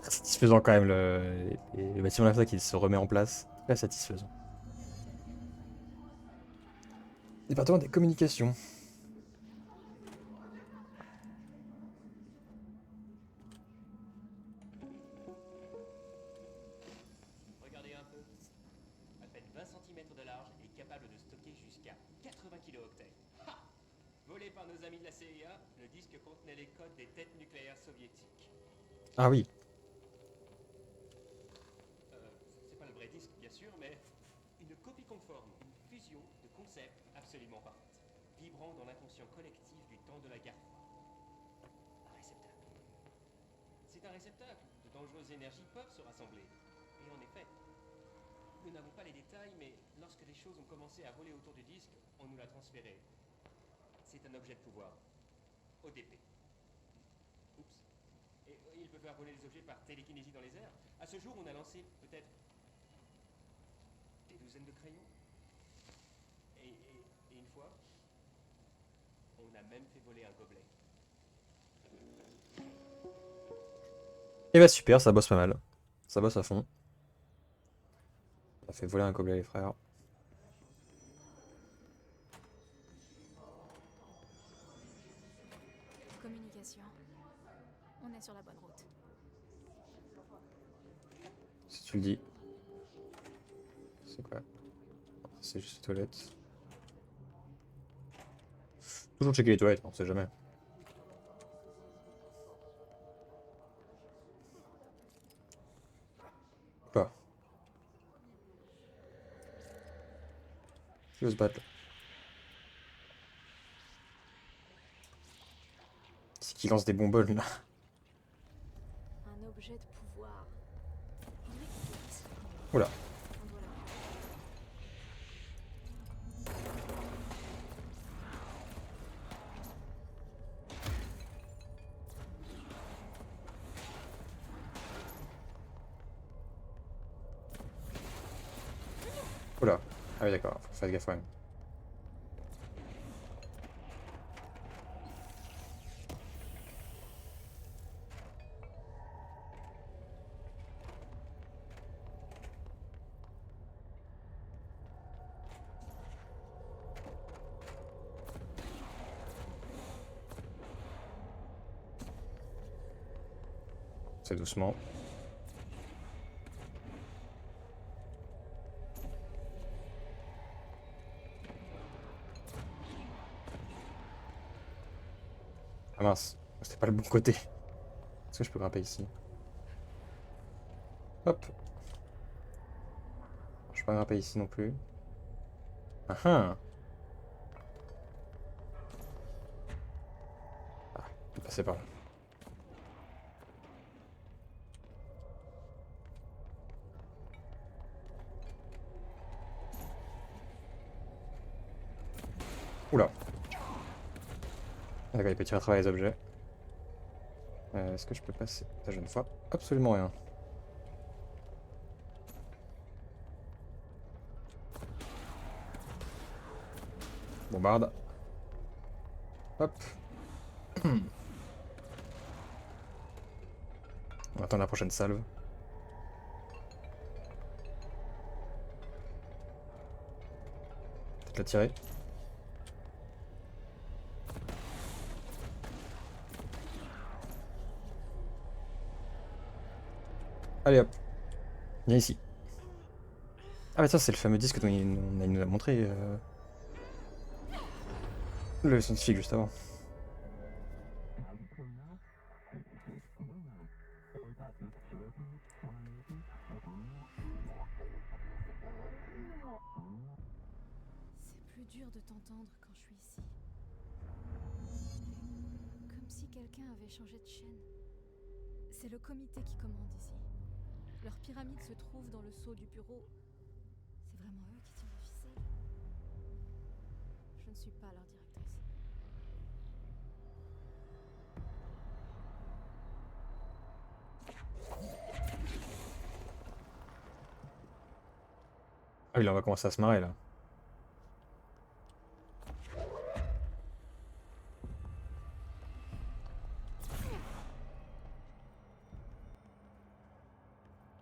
Très satisfaisant quand même le bâtiment là qui se remet en place. Très satisfaisant. Département des communications. Regardez un peu. À peine 20 cm de large et capable de stocker jusqu'à 80 kilooctets. Ha! Volé par nos amis de la CIA, le disque contenait les codes des têtes nucléaires soviétiques. Ah oui. C'est pas le vrai disque, bien sûr, mais une copie conforme, une fusion de concepts absolument parfaite, vibrant dans l'inconscient collectif du temps de la guerre froide. Un réceptacle. C'est un réceptacle. De dangereuses énergies peuvent se rassembler. Et en effet, nous n'avons pas les détails, mais lorsque les choses ont commencé à voler autour du disque, on nous l'a transféré. C'est un objet de pouvoir. ODP. Oups. Et il peut faire voler les objets par télékinésie dans les airs. À ce jour, on a lancé peut-être des douzaines de crayons. Et une fois, on a même fait voler un gobelet. Et bah super, ça bosse pas mal. Ça bosse à fond. On a fait voler un gobelet les frères. Communication. On est sur la bonne route. Si tu le dis. C'est quoi? C'est juste les toilettes. Toujours checker les toilettes, on sait jamais. Quoi? Qui veut se battre là? C'est qui lance des bonbonnes là? Un objet de pouvoir. Vite. Oula. En voilà. Oula. Ah oui d'accord, faut faire gaffe quand même. C'est doucement. Ah mince, c'était pas le bon côté. Est-ce que je peux grimper ici? Hop. Je peux pas grimper ici non plus. Ah ah. Ah, je peux passer par là. Oula. D'accord, il peut tirer à travers les objets. Est-ce que je peux passer? Ça, je ne vois absolument rien. Bombarde. Hop. On attend la prochaine salve. Peut-être la tirer. Allez hop. Viens ici. Ah bah ça c'est le fameux disque dont il nous a montré le scientifique juste avant. C'est plus dur de t'entendre quand je suis ici. Comme si quelqu'un avait changé de chaîne. C'est le comité qui commande ici. Leur pyramide se trouve dans le sceau du bureau. C'est vraiment eux qui tirent la ficelle. Je ne suis pas leur directrice. Ah oui, là on va commencer à se marrer là.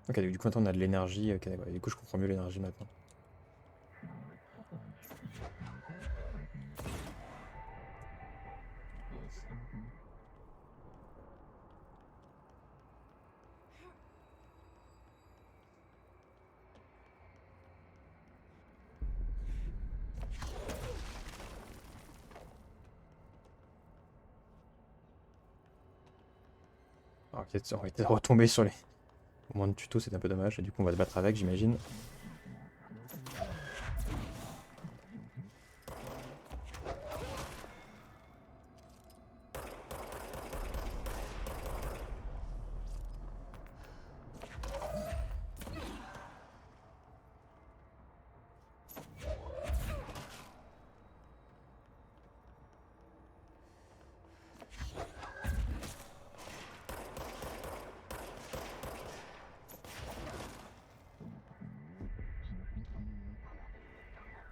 Ok, du coup maintenant on a de l'énergie. Ok, ouais, du coup je comprends mieux l'énergie maintenant. Alors, ok, on va peut-être retomber sur les moments de tuto, c'est un peu dommage. Et du coup on va se battre avec, j'imagine.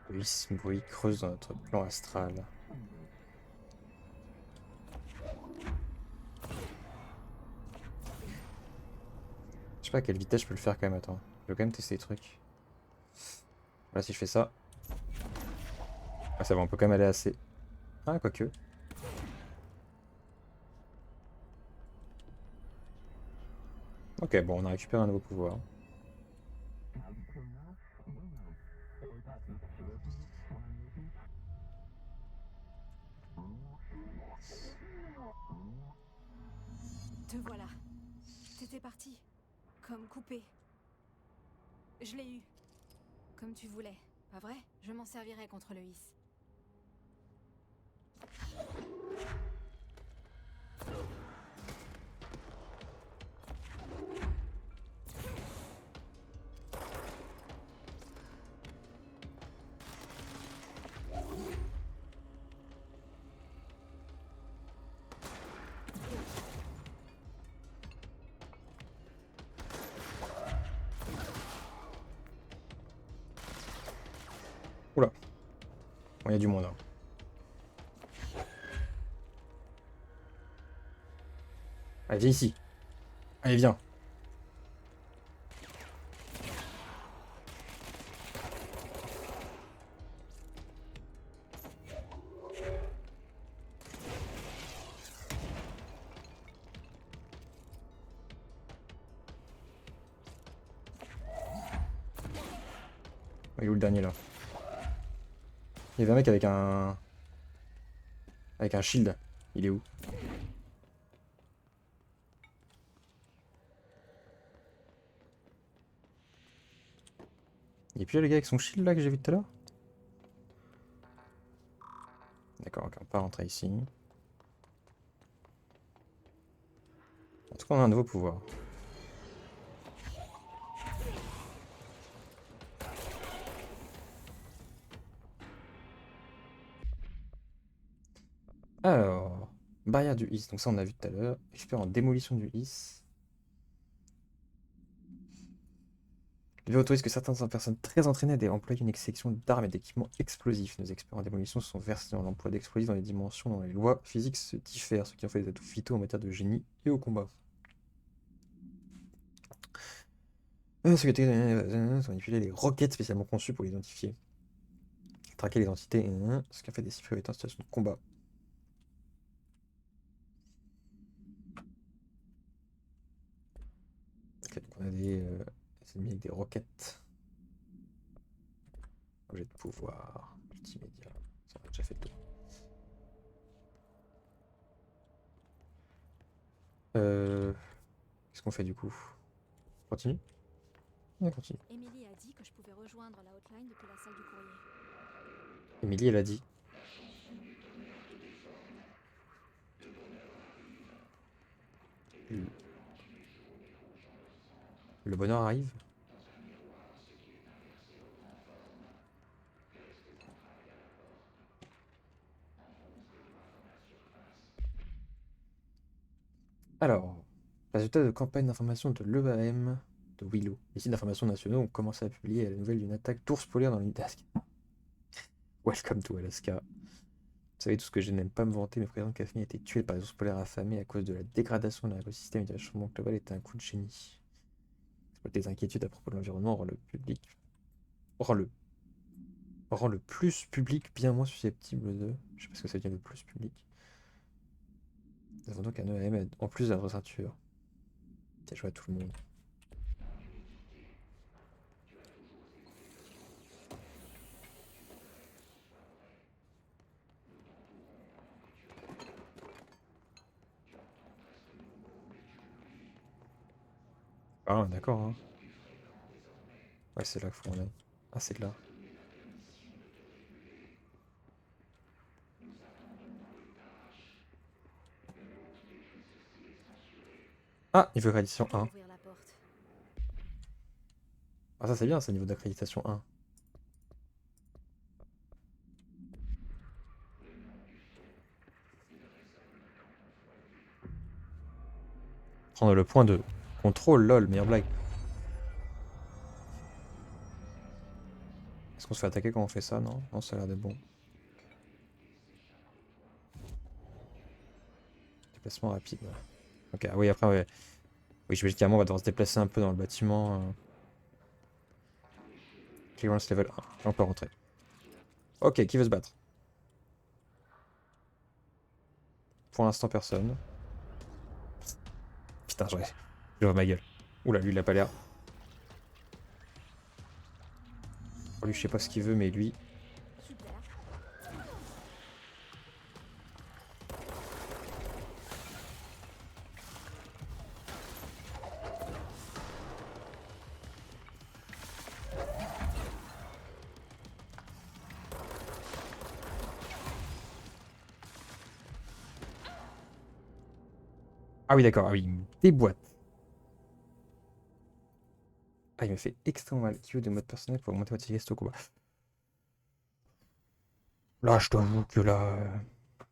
Police bruit creuse dans notre plan astral. Je sais pas à quelle vitesse je peux le faire quand même, attends. Je vais quand même tester les trucs. Voilà, si je fais ça. Ah, ça va, on peut quand même aller assez. Ah, quoique. Ok, bon, on a récupéré un nouveau pouvoir. Te voilà. T'étais parti. Comme coupé. Je l'ai eu. Comme tu voulais. Pas vrai? Je m'en servirai contre le Hiss. Oula. Bon, il y a du monde, hein. Allez, viens ici. Allez, viens. Il est où le dernier là? Il y avait un mec avec un... Avec un shield. Il est où? Il est plus là le gars avec son shield là que j'ai vu tout à l'heure? D'accord, ok, on va pas rentrer ici. En tout cas, on a un nouveau pouvoir. Alors, barrière du hisse, donc ça on a vu tout à l'heure. Expert en démolition du hisse. Il autorise que certaines personnes très entraînées aient employé une sélection d'armes et d'équipements explosifs. Nos experts en démolition sont versés dans l'emploi d'explosifs dans des dimensions dont les lois physiques se diffèrent, ce qui en fait des atouts vitaux en matière de génie et au combat. Sont manipuler les roquettes spécialement conçues pour l'identifier. Traquer les entités, ce qui en fait des priorités en situation de combat. Ok, donc on a des ennemis avec des roquettes. Objet de pouvoir, multimédia. Ça on a déjà fait tout. Qu'est-ce qu'on fait du coup? Continue? On continue. Emily a dit que je pouvais rejoindre la hotline depuis la salle du courrier. Émilie, elle a dit. Le bonheur arrive. Alors, résultat de campagne d'information de l'EAM de Willow. Les sites d'information nationaux ont commencé à publier la nouvelle d'une attaque d'ours polaire dans l'île d'Alaska. Welcome to Alaska. Vous savez tout ce que je n'aime pas me vanter, mais président Caffney a été tué par les ours polaires affamés à cause de la dégradation de l'écosystème et du changement global était un coup de génie. Des inquiétudes à propos de l'environnement rend le public. Rend le plus public bien moins susceptible de. Je sais pas ce que ça veut dire le plus public. Nous avons donc un EAM en plus de notre ceinture. Ça joue à tout le monde. Ah, d'accord, hein. Ouais, c'est là qu'il faut qu'on aille. Ah, c'est là. Ah, niveau accréditation 1. Ouvrir la porte. Ah, ça c'est bien, c'est niveau d'accréditation 1. Prendre le point de contrôle, lol, meilleure blague. Est-ce qu'on se fait attaquer quand on fait ça? Non, non, ça a l'air d'être bon. Déplacement rapide. Ok, ah oui, après, ouais. Oui, j'imagine qu'à un moment, on va devoir se déplacer un peu dans le bâtiment. Clearance level 1. Et on peut rentrer. Ok, qui veut se battre? Pour l'instant, personne. Putain, je vois ma gueule. Oula, lui, il a pas l'air. Lui, je sais pas ce qu'il veut, mais lui. Super. Ah oui, d'accord, ah oui, il me déboîte. Ah, il me fait extrêmement mal. Q de mode personnel pour augmenter votre efficacité au combat. Là, je t'avoue que là. En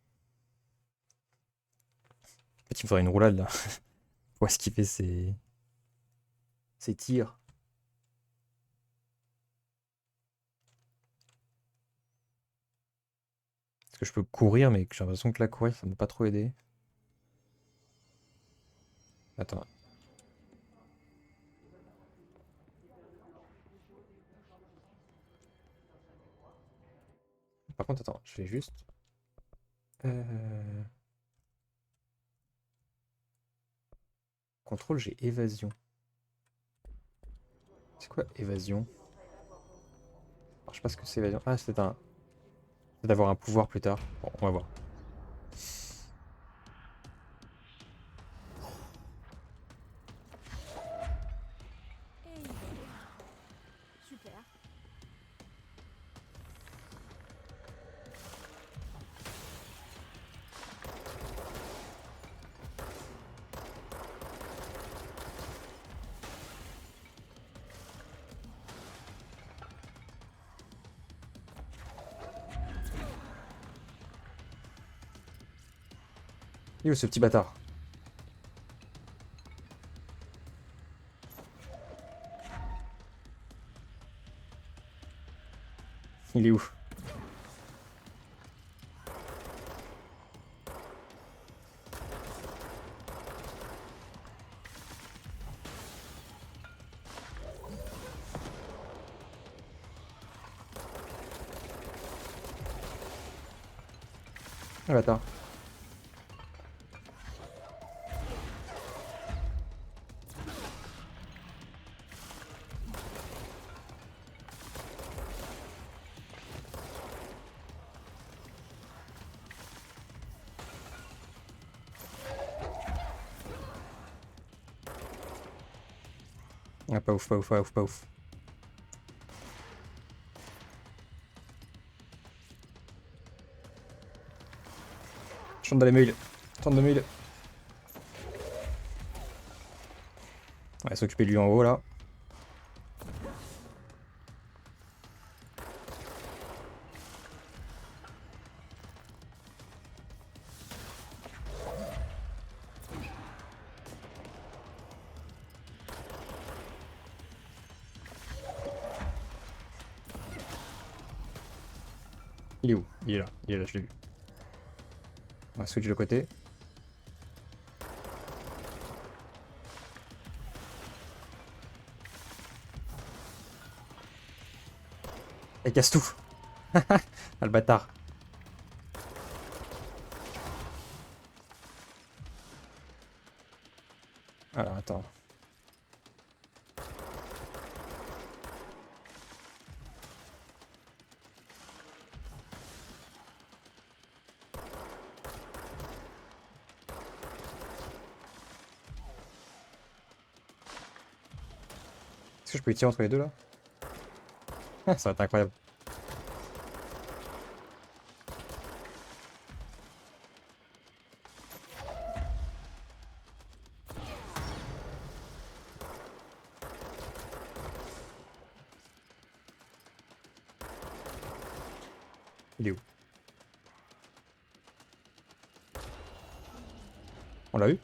fait, il me faudrait une roulade là. Pour esquiver ses tirs. Parce que je peux courir, mais j'ai l'impression que là, courir, ça m'a pas trop aidé. Attends. Par contre, attends, je fais juste. Contrôle, j'ai évasion. C'est quoi évasion? Je sais pas ce que c'est évasion. Ah, c'est un... c'est d'avoir un pouvoir plus tard. Bon, on va voir. Et il vole. Super. Il est où ce petit bâtard? Il est où? Ah bâtard. Ah, pas ouf, pas ouf, pas ouf, pas ouf. Chante dans les meules. Chante de meules. Ouais, s'occuper de lui en haut là. Il est où? Il est là, je l'ai vu. On va switch de côté. Et casse tout. Ah, le bâtard. Alors attends. Est-ce que je peux y tirer entre les deux là? Ah, ça va être incroyable. Il est où? On l'a eu?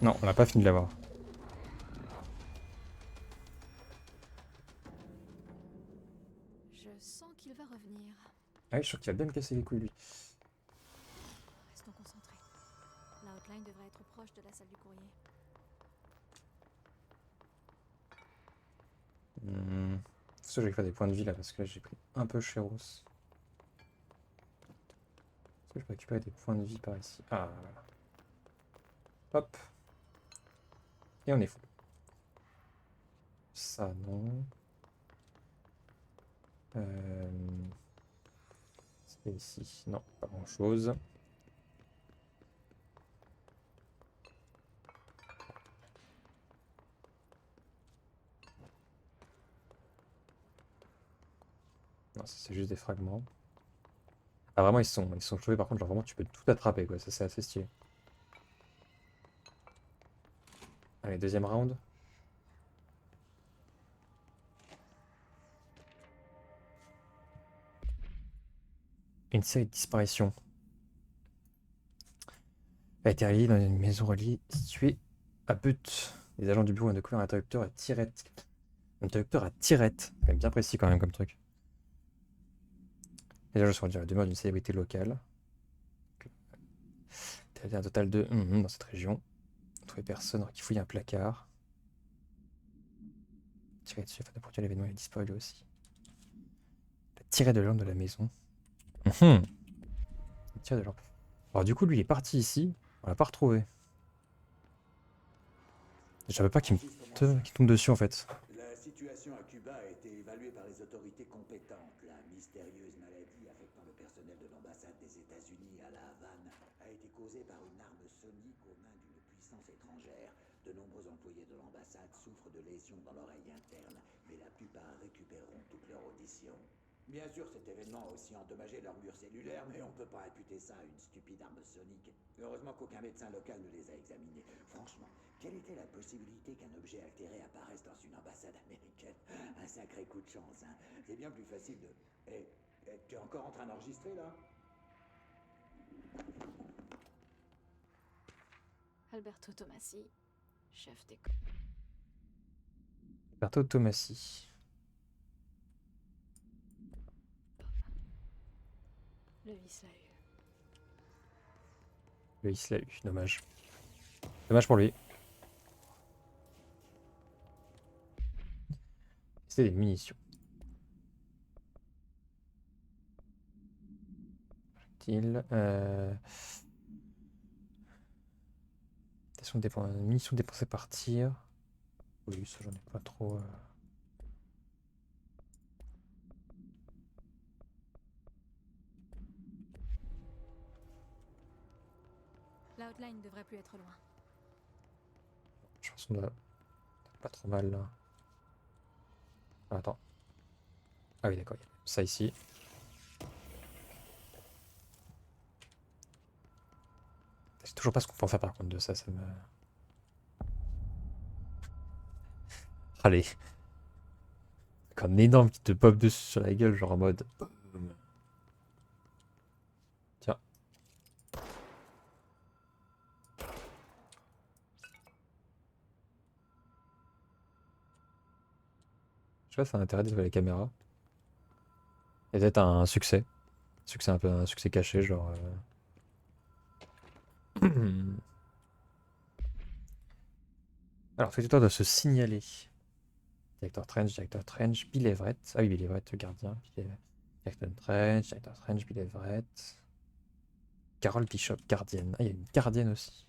Non, on n'a pas fini de l'avoir. Je sens qu'il va revenir. Ah oui, je suis sûr qu'il va bien me casser les couilles lui. Restons concentrés. La hotline devrait être proche de la salle du courrier. Faut que j'aille faire des points de vie là parce que là j'ai pris un peu chéros. Est-ce que je peux récupérer des points de vie par ici? Ah voilà. Hop. Et on est fou. Ça non. C'est ici. Non, pas grand chose. Non, ça c'est juste des fragments. Ah vraiment ils sont chauffés par contre, genre vraiment tu peux tout attraper quoi, ça c'est assez stylé. Allez, deuxième round. Une série de disparitions a été réalisée dans une maison reliée située à Butte. Les agents du bureau ont découvert un interrupteur à tirette. Un interrupteur à tirette, quand même bien précis quand même comme truc. Les agents sont à la demeure d'une célébrité locale. Il y a un total de dans cette région. Trouvé personne qui fouille un placard. Tiré dessus afin de poursuivre l'événement, il a disparu lui aussi. Il a tiré de l'ordre de la maison. Il tire de l'ordre. Alors du coup lui il est parti ici, on l'a pas retrouvé. Je savais pas qu'il me tombe dessus en fait. La situation situation à Cuba a été évaluée par les autorités compétentes. La mystérieuse maladie affectant le personnel de l'ambassade des États-Unis à La Havane a été causée par une arme sonique aux mains d'une puissance étrangère. De nombreux employés de l'ambassade souffrent de lésions dans l'oreille interne, mais la plupart récupéreront toute leur audition. Bien sûr, cet événement a aussi endommagé leur mur cellulaire, mais on ne peut pas imputer ça à une stupide arme sonique. Heureusement qu'aucun médecin local ne les a examinés. Franchement, quelle était la possibilité qu'un objet altéré apparaisse dans une ambassade américaine? Un sacré coup de chance, hein. C'est bien plus facile de... tu es encore en train d'enregistrer, là? Alberto Tomassi, chef des... Alberto Tomassi. Le vice l'a eu. Le Is l'a eu, dommage. Dommage pour lui. C'est des munitions. Munitions dépensées par tir. Oui, ça j'en ai pas trop. L'outline devrait plus être loin. Je pense qu'on doit pas trop mal là. Ah, attends. Ah oui, d'accord. Ça ici. Je sais toujours pas ce qu'on peut en faire par contre de ça. Ça me. Allez. Avec un énorme qui te pop dessus sur la gueule, genre en mode. Tiens. Je sais pas si ça a intérêt de jouer la caméra. Et peut-être un succès. Succès un peu un succès caché, genre. Alors, tout doit se signaler. Directeur Trench, Bill Everett. Ah oui, Bill Everett, le gardien. Directeur Trench, Bill Everett. Carol Bishop, gardienne. Ah, il y a une gardienne aussi.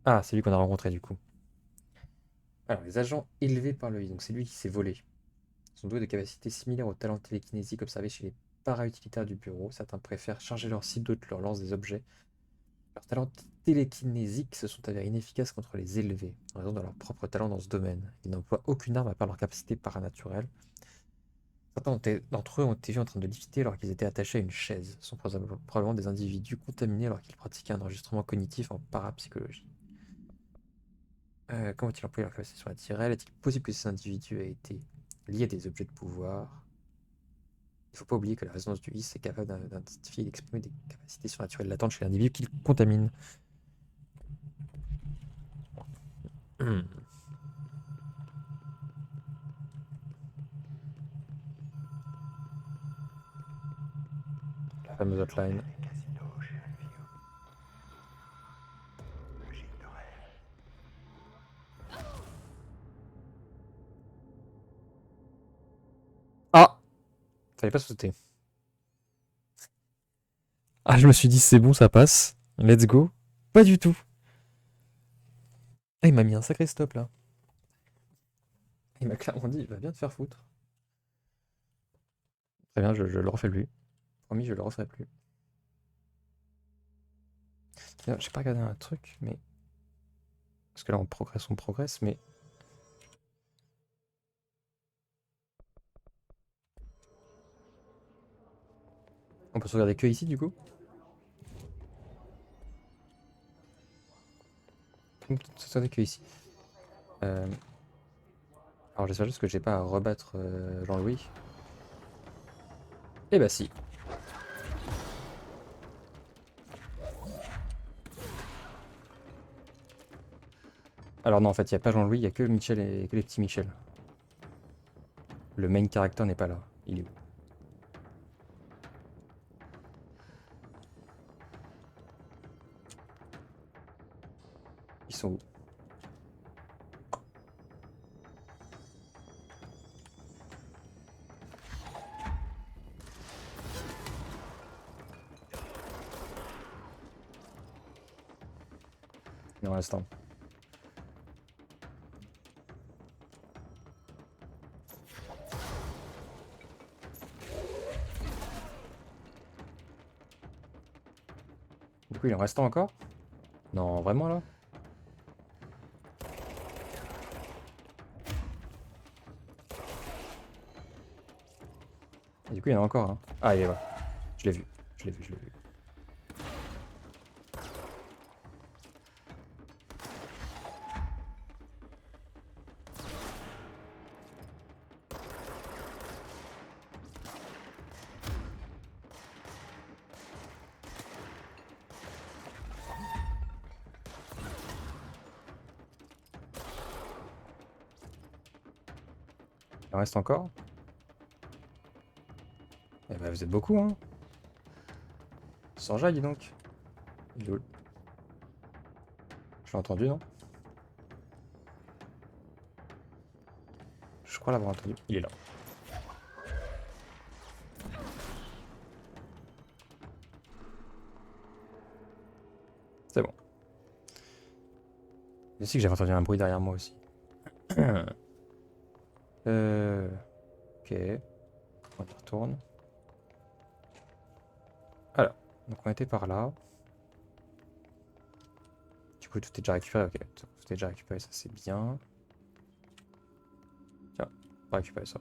Ah, c'est lui qu'on a rencontré du coup. Alors, les agents élevés par le I, donc c'est lui qui s'est volé. Ils sont doués de capacités similaires aux talents télékinésiques observés chez les para-utilitaires du bureau. Certains préfèrent charger leur cible, d'autres leur lancent des objets. Leurs talents télékinésiques se sont avérés inefficaces contre les élevés, en raison de leur propre talent dans ce domaine. Ils n'emploient aucune arme à part leur capacité paranaturelle. Certains d'entre eux ont été vus en train de lifter alors qu'ils étaient attachés à une chaise. Ce sont probablement des individus contaminés alors qu'ils pratiquaient un enregistrement cognitif en parapsychologie. Comment ont-ils employé leur capacité surnaturelle? Est-il possible que ces individus aient été liés à des objets de pouvoir? Il ne faut pas oublier que la résonance du IS est capable d'identifier et d'exprimer des capacités surnaturelles latentes chez l'individu qu'il contamine. La fameuse hotline. Ah! Fallait pas sauter. Ah, je me suis dit, c'est bon, ça passe. Let's go. Pas du tout. Ah, il m'a mis un sacré stop là. Il m'a clairement dit, il va bien te faire foutre. Très bien, je le refais plus. Promis, je le referai plus. J'ai pas regardé un truc, mais. Parce que là, on progresse, mais. On peut se regarder que ici, du coup? On peut se regarder que ici. Alors, j'espère juste que j'ai pas à rebattre Jean-Louis. Eh bah si. Alors non, en fait, il n'y a pas Jean-Louis, il n'y a que Michel et que les petits Michel. Le main character n'est pas là. Il est où? Ils sont où? en reste un. Du coup, il en reste un encore? Non, vraiment là? Et du coup, il y en a encore un. Ah, il est là. Je l'ai vu. Je l'ai vu, je l'ai vu. Il en reste encore? Eh ben, vous êtes beaucoup, hein? Sans jaille, dis donc. Il est où? Je l'ai entendu, non? Je crois l'avoir entendu. Il est là. C'est bon. Je sais que j'avais entendu un bruit derrière moi aussi. Ok. On y retourne. Alors, donc on était par là. Du coup, tout est déjà récupéré. Ok, tout est déjà récupéré, ça c'est bien. Tiens, on va récupérer ça.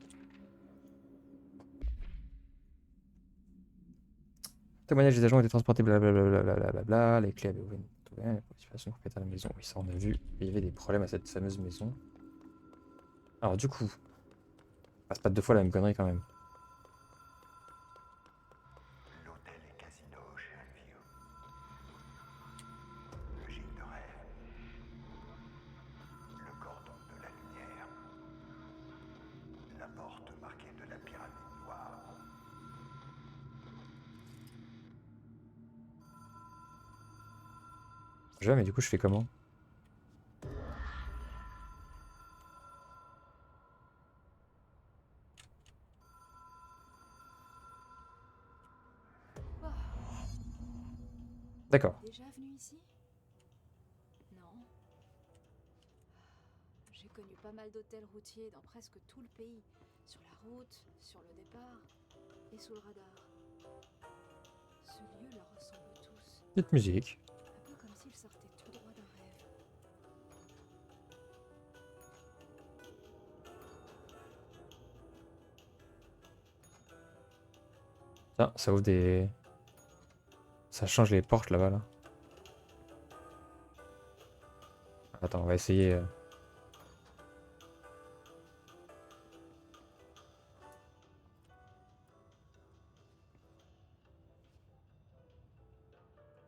Témoignage des agents ont été transportés, blablabla, les clés avaient ouvert une participation complète à la maison. Oui, ça on a vu. Il y avait des problèmes à cette fameuse maison. Alors du coup, on passe pas deux fois la même connerie quand même. L'hôtel et casino chez Alvio. Le gîte de rêve. Le cordon de la lumière. La porte marquée de la pyramide noire. Je vois, mais du coup je fais comment? D'accord. Déjà venu ici? Non. J'ai connu pas mal d'hôtels routiers dans presque tout le pays. Sur la route, sur le départ et sous le radar. Ce lieu leur ressemble tous. Petite musique. Un peu comme s'ils sortaient tout droit d'un rêve. Tiens, ça ouvre des... Ça change les portes là-bas là. Attends, on va essayer.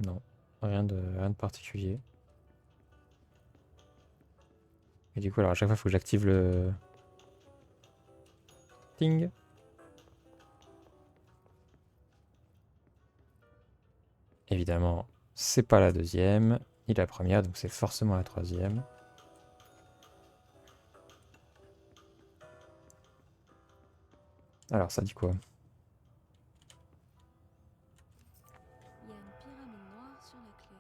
Non, rien de particulier. Et du coup, alors à chaque fois, il faut que j'active le... Ting. Évidemment, c'est pas la deuxième, ni la première, donc c'est forcément la troisième. Alors, ça dit quoi? Il y a une pyramide noire sur la clé.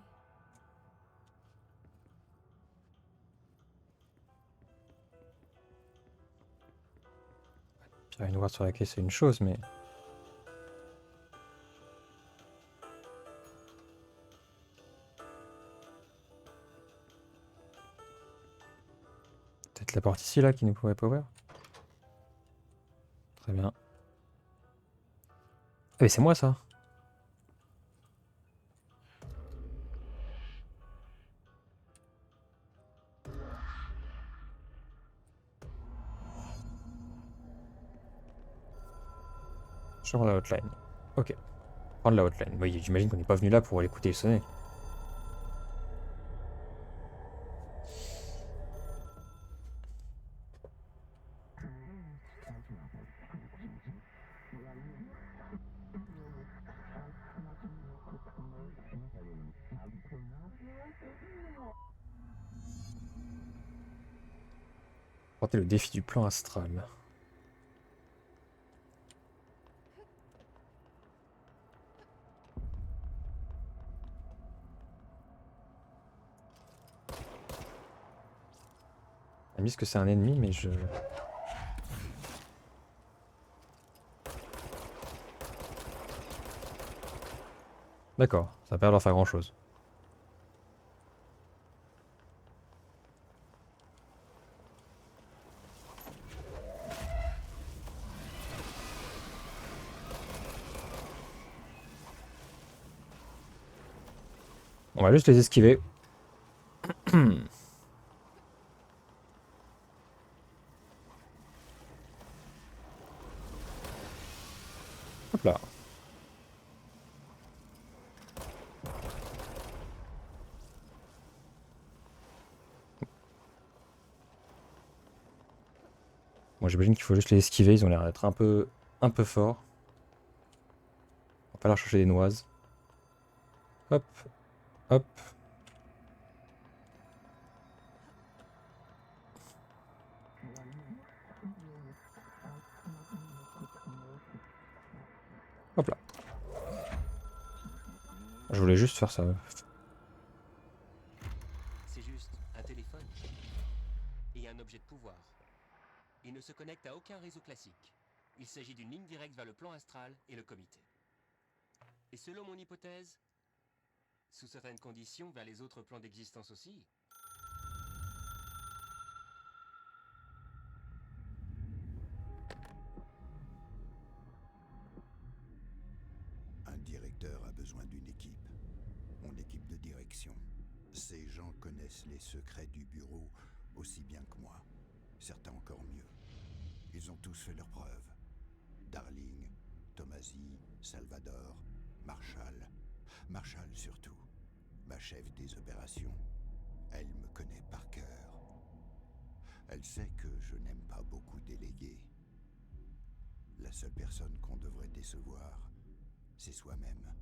Pyramide noire sur la clé, c'est une chose, mais... Peut-être la porte ici, là, qui nous pourrait pas ouvrir? Très bien. Ah mais c'est moi, ça! Chambre la hotline. Ok. Prendre la hotline. Oui, j'imagine qu'on n'est pas venu là pour l'écouter sonner. Porter le défi du plan astral. Ils me disent que c'est un ennemi, mais je... D'accord, ça va pas leur faire grand chose. On va juste les esquiver. Hop là. Moi j'imagine qu'il faut juste les esquiver, ils ont l'air d'être un peu forts. On va pas leur chercher des noises. Hop, hop. Hop là. Je voulais juste faire ça. C'est juste un téléphone et un objet de pouvoir. Il ne se connecte à aucun réseau classique. Il s'agit d'une ligne directe vers le plan astral et le comité. Et selon mon hypothèse, sous certaines conditions, vers les autres plans d'existence aussi. Un directeur a besoin d'une équipe. Mon équipe de direction. Ces gens connaissent les secrets du bureau aussi bien que moi. Certains encore mieux. Ils ont tous fait leurs preuves. Darling, Tomasi, Salvador, Marshall. Marshall surtout. Ma chef des opérations. Elle me connaît par cœur. Elle sait que je n'aime pas beaucoup déléguer. La seule personne qu'on devrait décevoir, c'est soi-même.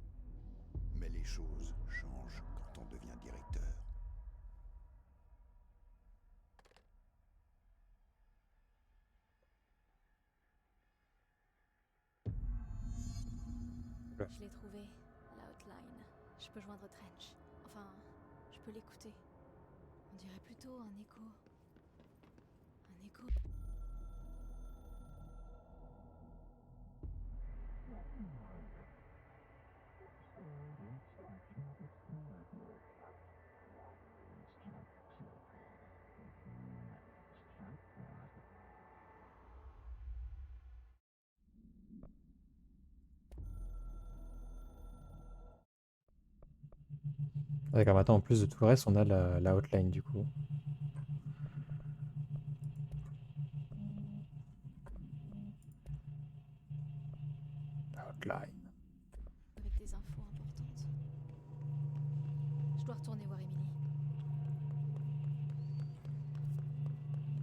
Mais les choses changent quand on devient directeur. Je l'ai trouvé, la hotline. Je peux joindre Trench. Enfin, je peux l'écouter. On dirait plutôt un écho. Un écho. D'accord, maintenant en plus de tout le reste, on a la hotline du coup. La hotline. Avec des infos importantes. Je dois retourner voir Emily.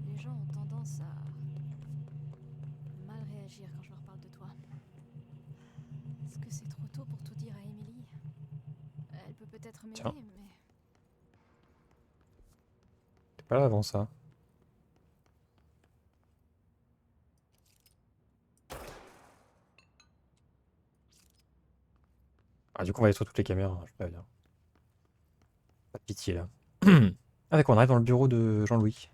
Les gens ont tendance à mal réagir quand je leur parle de toi. Est-ce que c'est trop tôt pour tout dire à Emily? Elle peut peut-être Tiens. m'aider, mais... T'es pas là avant ça. Ah, du coup, on va détruire toutes les caméras, je préviens. Pas de pitié là. Ah, d'accord, on arrive dans le bureau de Jean-Louis.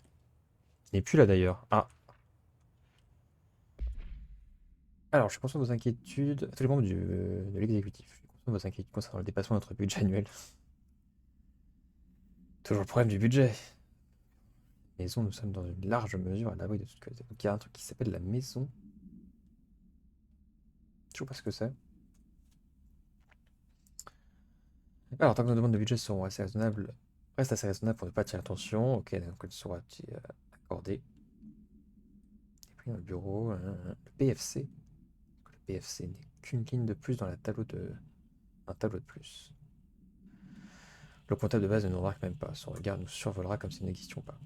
Il n'est plus là d'ailleurs. Ah. Alors, je suis conscient de vos inquiétudes. Tous les membres de l'exécutif. Je suis conscient de vos inquiétudes concernant le dépassement de notre budget annuel. Toujours le problème du budget. Maison, nous sommes dans une large mesure à l'abri de toute qualité. Donc, il y a un truc qui s'appelle la maison. Je sais pas ce que c'est. Alors, tant que nos demandes de budget seront assez raisonnables, reste assez raisonnable pour ne pas attirer l'attention. Ok, donc elle sera accordée. Et puis dans le bureau, le PFC. Le PFC n'est qu'une ligne de plus dans un tableau de plus. Le comptable de base ne nous remarque même pas. Son regard nous survolera comme si nous n'existions pas.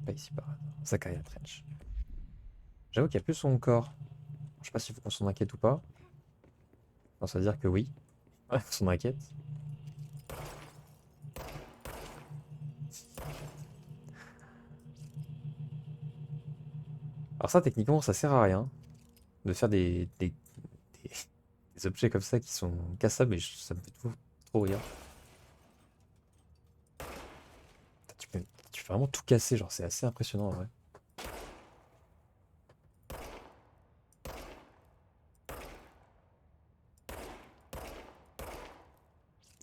Pas ici par hasard. Zachariah Trench. J'avoue qu'il n'y a plus son corps. Je sais pas s'il faut qu'on s'en inquiète ou pas. Non, ça veut dire que oui. On s'en inquiète. Alors ça, techniquement, ça sert à rien de faire des objets comme ça qui sont cassables, mais ça me fait toujours trop rire. Je fais vraiment tout casser, genre c'est assez impressionnant en vrai.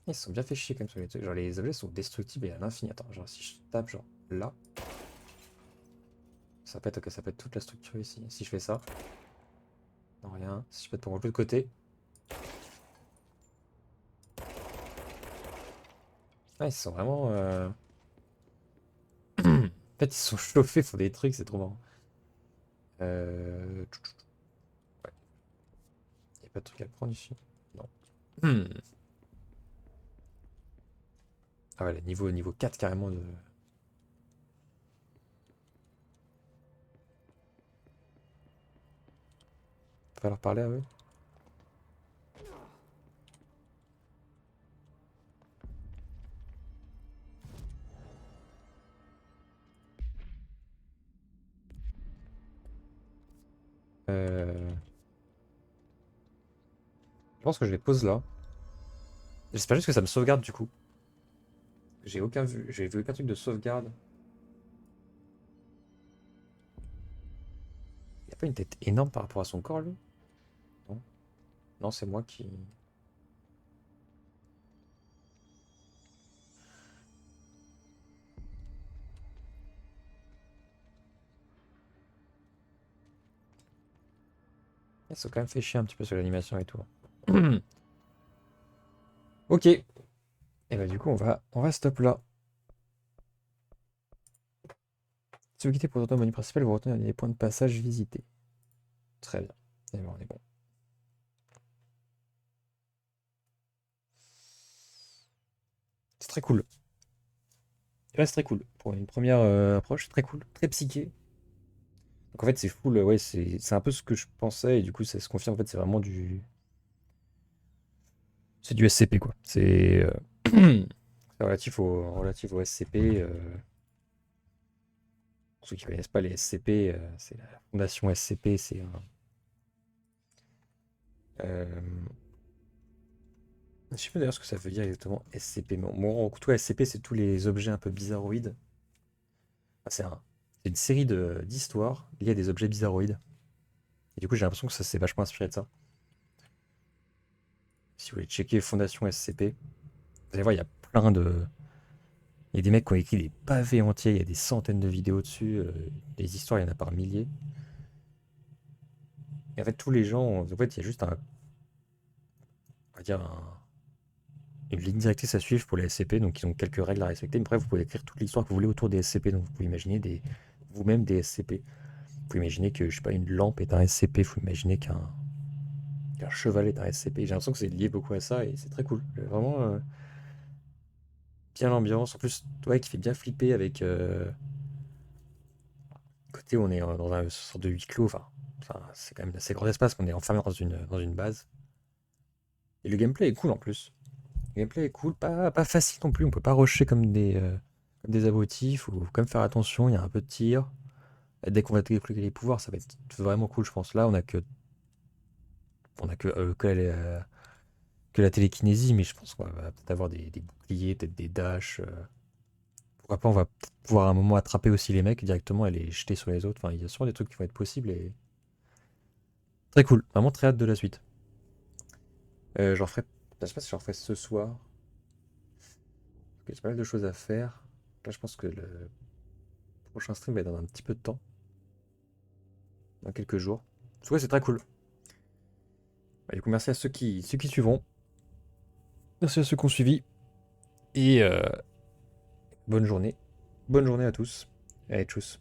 Ils se sont bien fait chier comme sur les trucs. Genre les objets sont destructibles et à l'infini. Attends, genre si je tape genre là, ça pète, ok, ça pète toute la structure ici. Si je fais ça, non rien. Si je pète pour l'autre côté. Ah, ils sont vraiment. En fait, ils sont chauffés pour des trucs, c'est trop marrant. Ouais. Y a pas de truc à prendre ici. Non. Ah ouais, niveau 4 carrément de. Va leur parler à eux. Je pense que je les pose là. J'espère juste que ça me sauvegarde du coup. J'ai vu aucun truc de sauvegarde. Il a pas une tête énorme par rapport à son corps lui? Non. Non, c'est moi qui. Ils sont quand même fait chier un petit peu sur l'animation et tout. Ok. Et bah du coup on va stop là. Si vous quittez pour retourner au menu principal, vous retournez les points de passage visités. Très bien. Et ben on est bon. C'est très cool. Ouais, c'est très cool. Pour une première approche, très cool. Très psyché. Donc en fait c'est full, ouais, c'est un peu ce que je pensais et du coup ça se confirme. En fait c'est vraiment du. C'est du SCP quoi. C'est c'est relatif au SCP. Pour ceux qui ne connaissent pas les SCP, c'est la fondation SCP, c'est un. Je sais pas d'ailleurs ce que ça veut dire exactement SCP. Mais bon, en tout cas, SCP, c'est tous les objets un peu bizarroïdes. Ah, c'est une série d'histoires liées à des objets bizarroïdes. Et du coup, j'ai l'impression que ça s'est vachement inspiré de ça. Si vous voulez checker Fondation SCP, vous allez voir, il y a plein de. Il y a des mecs qui ont écrit des pavés entiers, il y a des centaines de vidéos dessus. Les histoires, il y en a par milliers. Et en fait, tous les gens, en fait, il y a juste un. On va dire une ligne directrice à suivre pour les SCP, donc ils ont quelques règles à respecter. Mais après, vous pouvez écrire toute l'histoire que vous voulez autour des SCP, donc vous pouvez imaginer vous-même des SCP. Vous pouvez imaginer que, je sais pas, une lampe est un SCP, vous pouvez imaginer qu'un cheval est un SCP. J'ai l'impression que c'est lié beaucoup à ça et c'est très cool. Vraiment bien l'ambiance. En plus, ouais, qui fait bien flipper avec côté où on est dans un sorte de huis clos. Enfin, c'est quand même assez grand espace, qu'on est enfermé dans une base. Et le gameplay est cool en plus. Le gameplay est cool, pas facile non plus. On peut pas rusher comme des abrutis. Faut quand même faire attention. Il y a un peu de tir. Et dès qu'on va débloquer les pouvoirs, ça va être vraiment cool, je pense. Là, que la télékinésie, mais je pense qu'on va peut-être avoir des boucliers, peut-être des dashs. Pourquoi pas, on va pouvoir à un moment attraper aussi les mecs directement et les jeter sur les autres. Enfin, il y a sûrement des trucs qui vont être possibles et. Très cool, vraiment très hâte de la suite. J'en ferai. Je sais pas si j'en ferai ce soir. Parce que j'ai pas mal de choses à faire. Là, je pense que le prochain stream va être dans un petit peu de temps. Dans quelques jours. En tout cas, c'est très cool. Bah, du coup, merci à ceux qui suivront. Merci à ceux qui ont suivi. Et bonne journée. Bonne journée à tous. Allez, tchuss.